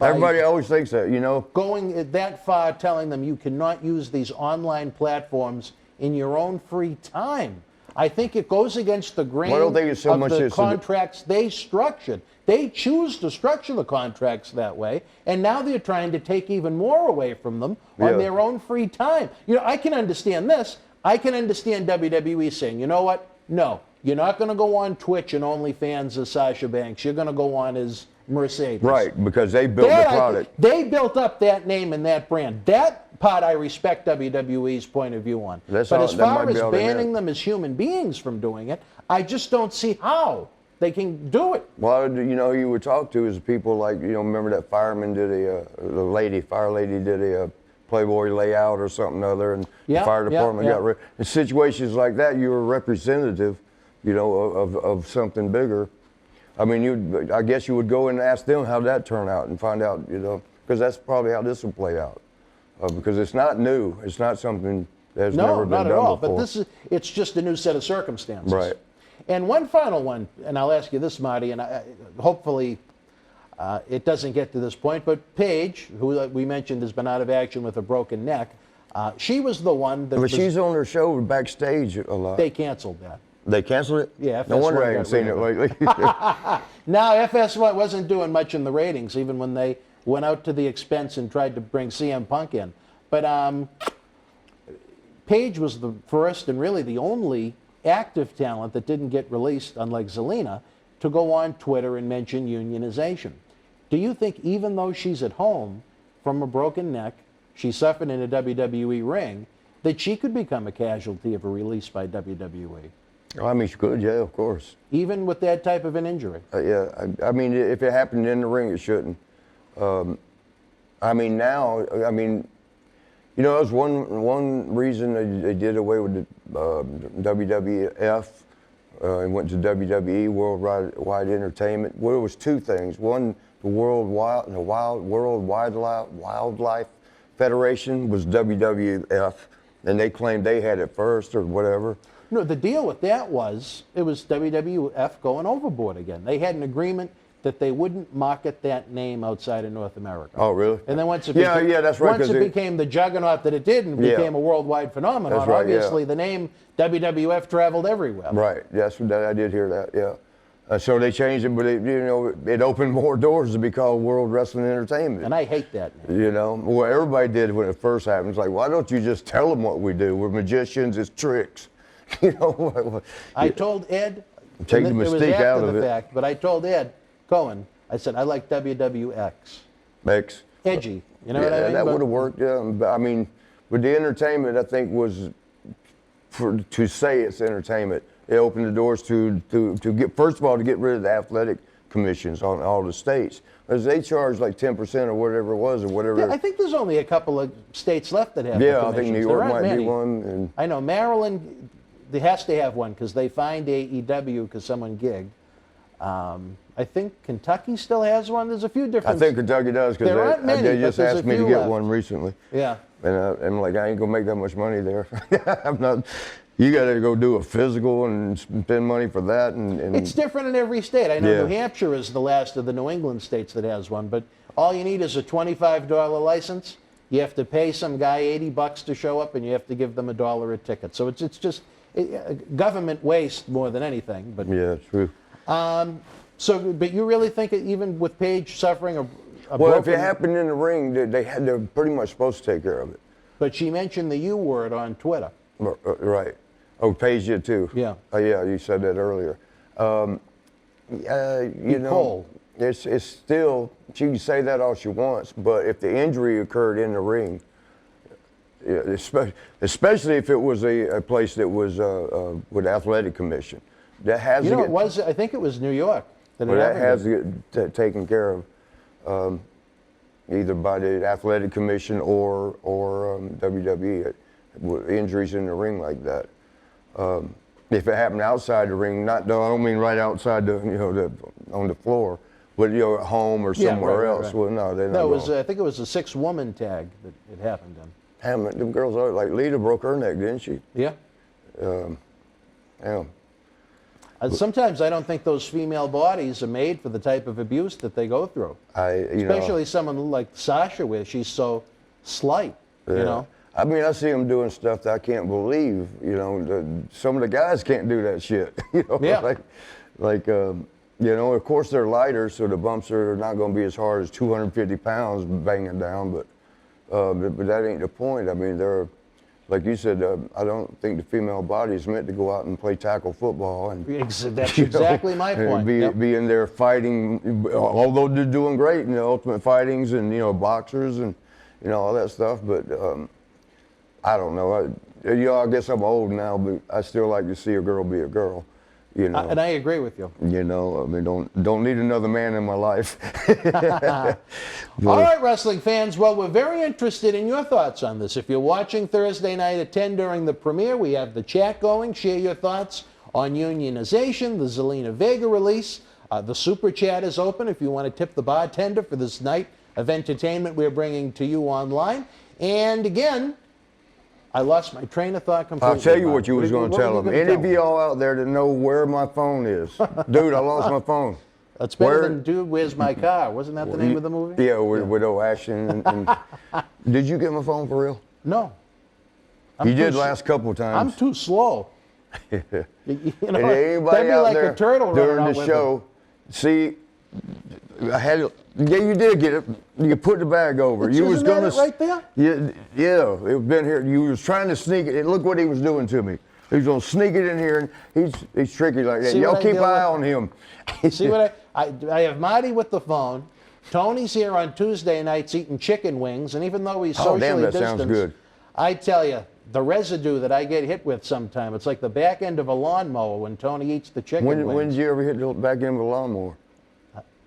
Everybody always thinks that, Going that far, telling them you cannot use these online platforms in your own free time. I think it goes against the grain of the contracts they structured. They choose to structure the contracts that way, and now they're trying to take even more away from them on their own free time. I can understand this. I can understand WWE saying, you know what? No, you're not going to go on Twitch and OnlyFans as Sasha Banks. You're going to go on as Mercedes. Right, because they built the product. They built up that name and that brand. That part I respect WWE's point of view on. But as far as banning them as human beings from doing it, I just don't see how they can do it. Well, you would talk to is people like, remember that fireman did fire lady did a Playboy layout or something other, and the fire department got rid. In situations like that, you're a representative, of something bigger. I mean, I guess you would go and ask them how that turned out and find out, because that's probably how this will play out. Because it's not new. It's not something that's never been done before. No, not at all. But it's just a new set of circumstances. Right. And one final one, and I'll ask you this, Marty, and hopefully it doesn't get to this point, but Paige, who we mentioned has been out of action with a broken neck, she was the one that she's on her show backstage a lot. They canceled that. They canceled it? Yeah. No wonder I haven't seen it lately. Now, FS wasn't doing much in the ratings, even when they went out to the expense and tried to bring CM Punk in. But Paige was the first and really the only active talent that didn't get released, unlike Zelina, to go on Twitter and mention unionization. Do you think even though she's at home from a broken neck, she suffered in a WWE ring, that she could become a casualty of a release by WWE? I mean, she could, yeah, of course. Even with that type of an injury? Yeah, I mean, if it happened in the ring, it shouldn't. That was one reason they did away with the WWF and went to WWE, Worldwide Entertainment. Well, it was two things. One, the World Wildlife Federation was WWF, and they claimed they had it first or whatever. No, the deal with that was it was WWF going overboard again. They had an agreement that they wouldn't market that name outside of North America. Oh, really? And then once it that's right, once it became the juggernaut that it did and became a worldwide phenomenon, that's right, obviously the name WWF traveled everywhere. Right. Yes, I did hear that. Yeah. So they changed it, but it opened more doors to be called World Wrestling Entertainment. And I hate that name. Well, everybody did when it first happened. It's like, why don't you just tell them what we do? We're magicians. It's tricks. I told Ed. Take the mystique out of it. But I told Ed, Cohen, I said, I like WWX. X. Edgy. You know what I Yeah, mean? that But- would have worked. Yeah, but I mean, with the entertainment, I think was to say it's entertainment. It opened the doors to get, first of all, to get rid of the athletic commissions on all the states, because they charge like 10% or whatever it was, or whatever. Yeah, I think there's only a couple of states left that have Yeah, the I think commissions. New There York aren't might many. be one. And I know Maryland, they has to have one because they fined AEW because someone gigged. I think Kentucky still has one. There's a few I different. think Kentucky does, There aren't because many, they but just there's a asked me to few get left. one recently. Yeah. And I'm like, I ain't gonna make that much money there. I'm not. You got to go do a physical and spend money for that. And It's different in every state. I know Yeah. New Hampshire is the last of the New England states that has one, but all you need is a $25 license. You have to pay some guy $80 to show up, and you have to give them $1 a ticket. So it's just government waste more than anything. But yeah, true. but you really think that even with Paige suffering a Well, if broken, it happened in the ring, they're pretty much supposed to take care of it. but she mentioned the U word on Twitter. Right. Oh, Paige did too. Yeah. Oh, yeah, you said that earlier. You know, cold. it's still, she can say that all she wants, but if the injury occurred in the ring, yeah, especially if it was a place that was with athletic commission, that has You to know, get, I think it was New York. That well, it that has happened to get taken care of, either by the athletic commission or WWE. With injuries in the ring like that. If it happened outside the ring, I don't mean right outside on the floor, but at home or Yeah, somewhere right, else. right. Well, no, they're not. No, it was. going. I think it was a 6-woman tag that it happened in. Damn it, them girls are like Lita broke her neck, didn't she? Yeah. Yeah. Sometimes I don't think those female bodies are made for the type of abuse that they go through. Especially someone like Sasha, where she's so slight. Yeah. You know. I mean, I see them doing stuff that I can't believe. Some of the guys can't do that shit. Yeah. Of course they're lighter, so the bumps are not going to be as hard as 250 pounds banging down. But that ain't the point. I mean, they're, like you said, I don't think the female body is meant to go out and play tackle football. And That's exactly my point. Be in there fighting, although they're doing great in the Ultimate Fightings and boxers and all that stuff. But I don't know. I guess I'm old now, but I still like to see a girl be a girl. And I agree with you. I mean, don't need another man in my life. All right, wrestling fans. Well, we're very interested in your thoughts on this. If you're watching Thursday night at 10 during the premiere, we have the chat going. Share your thoughts on unionization, the Zelina Vega release. The super chat is open if you want to tip the bartender for this night of entertainment we're bringing to you online. And again, I lost my train of thought completely. I'll tell you what you was going to tell were them. you Any gonna of tell y'all out there that know where my phone is, dude, I lost my phone. That's better Where- than Dude, Where's My Car? Wasn't that the name of the movie? Yeah, with old Ashton. And did you get my phone for real? No. You too did s- last couple of I'm times. too slow. You know, And that'd anybody be out like there a turtle during running out the with show, see, I had it. Yeah, you did get it. You put the bag over. You was Isn't that gonna it right there? Yeah, it been here. You was trying to sneak it. And look what he was doing to me. He was gonna sneak it in here, and he's tricky like that. See Y'all what I keep deal eye with? on him. See what I have Marty with the phone. Tony's here on Tuesday nights eating chicken wings, and even though he's Oh, socially damn, that distanced, sounds good. I tell you, the residue that I get hit with sometime, it's like the back end of a lawnmower when Tony eats the chicken When wings. did you ever hit the back end of a lawnmower?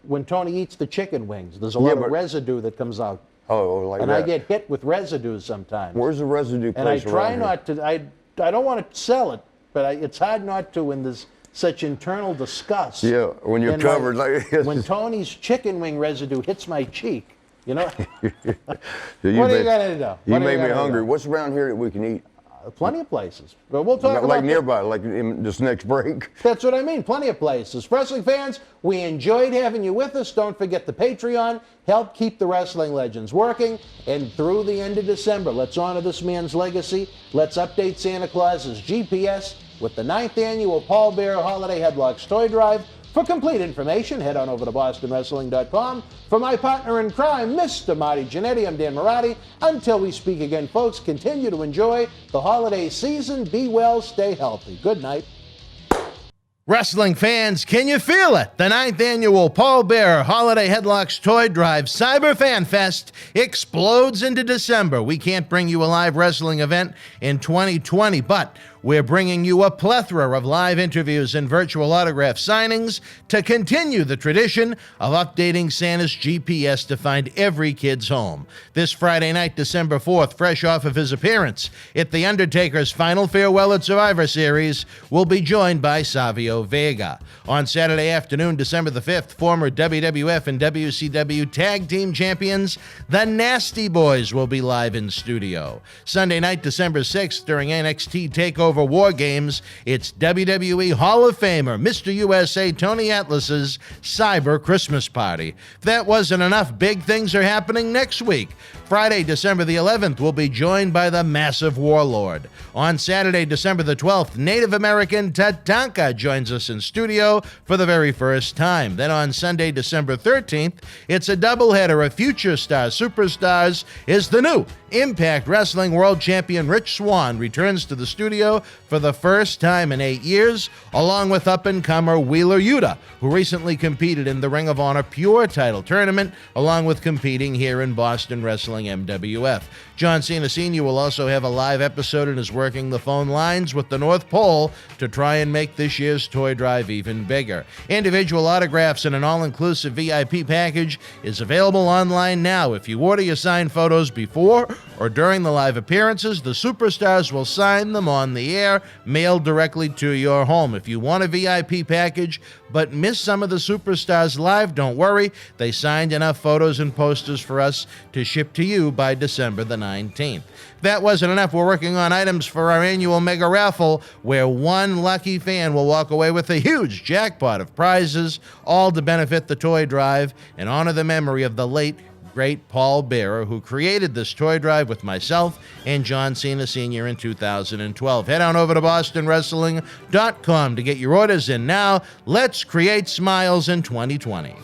When Tony eats the chicken wings, there's a lot of but- residue that comes out. Oh, like And that. I get hit with residue sometimes. Where's the residue And I place try around here? not to, I don't want to sell it, but it's hard not to when there's such internal disgust. Yeah, when you're And covered like this. When Tony's chicken wing residue hits my cheek, you know? You What are you made- gonna do? You What are you made me gonna hungry. do? What's around here that we can eat? Plenty of places. But we'll talk about Like that. nearby, like in this next break. That's what I mean. Plenty of places. Wrestling fans, we enjoyed having you with us. Don't forget the Patreon. Help keep the wrestling legends working. And through the end of December, let's honor this man's legacy. Let's update Santa Claus's GPS with the 9th annual Paul Bearer Holiday Headlocks Toy Drive. For complete information, head on over to BostonWrestling.com. For my partner in crime, Mr. Marty Jannetty, I'm Dan Marati. Until we speak again, folks, continue to enjoy the holiday season. Be well, stay healthy. Good night. Wrestling fans, can you feel it? The 9th annual Paul Bearer Holiday Headlocks Toy Drive Cyber Fanfest explodes into December. We can't bring you a live wrestling event in 2020, but we're bringing you a plethora of live interviews and virtual autograph signings to continue the tradition of updating Santa's GPS to find every kid's home. This Friday night, December 4th, fresh off of his appearance at The Undertaker's final farewell at Survivor Series, we'll be joined by Zelina Vega. On Saturday afternoon, December the 5th, former WWF and WCW Tag Team Champions, the Nasty Boys, will be live in studio. Sunday night, December 6th, during NXT TakeOver War Games, it's WWE Hall of Famer Mr. USA Tony Atlas's Cyber Christmas Party. If that wasn't enough, big things are happening next week. Friday, December the 11th, we'll be joined by the Massive Warlord. On Saturday, December the 12th, Native American Tatanka joins us in studio for the very first time. Then on Sunday, December 13th, it's a doubleheader of Future Stars Superstars as the new Impact Wrestling World Champion Rich Swann returns to the studio for the first time in 8 years, along with up-and-comer Wheeler Yuta, who recently competed in the Ring of Honor Pure title tournament, along with competing here in Boston Wrestling MWF. John Cena Sr. will also have a live episode and is working the phone lines with the North Pole to try and make this year's toy drive even bigger. Individual autographs and an all-inclusive VIP package is available online now. If you order your signed photos before or during the live appearances, the superstars will sign them on the air, mailed directly to your home. If you want a VIP package but miss some of the superstars live, don't worry. They signed enough photos and posters for us to ship to you by December the 19th. If that wasn't enough, we're working on items for our annual mega raffle, where one lucky fan will walk away with a huge jackpot of prizes, all to benefit the toy drive and honor the memory of the late great Paul Bearer, who created this toy drive with myself and John Cena Sr. in 2012. Head on over to BostonWrestling.com to get your orders in now. Let's create smiles in 2020.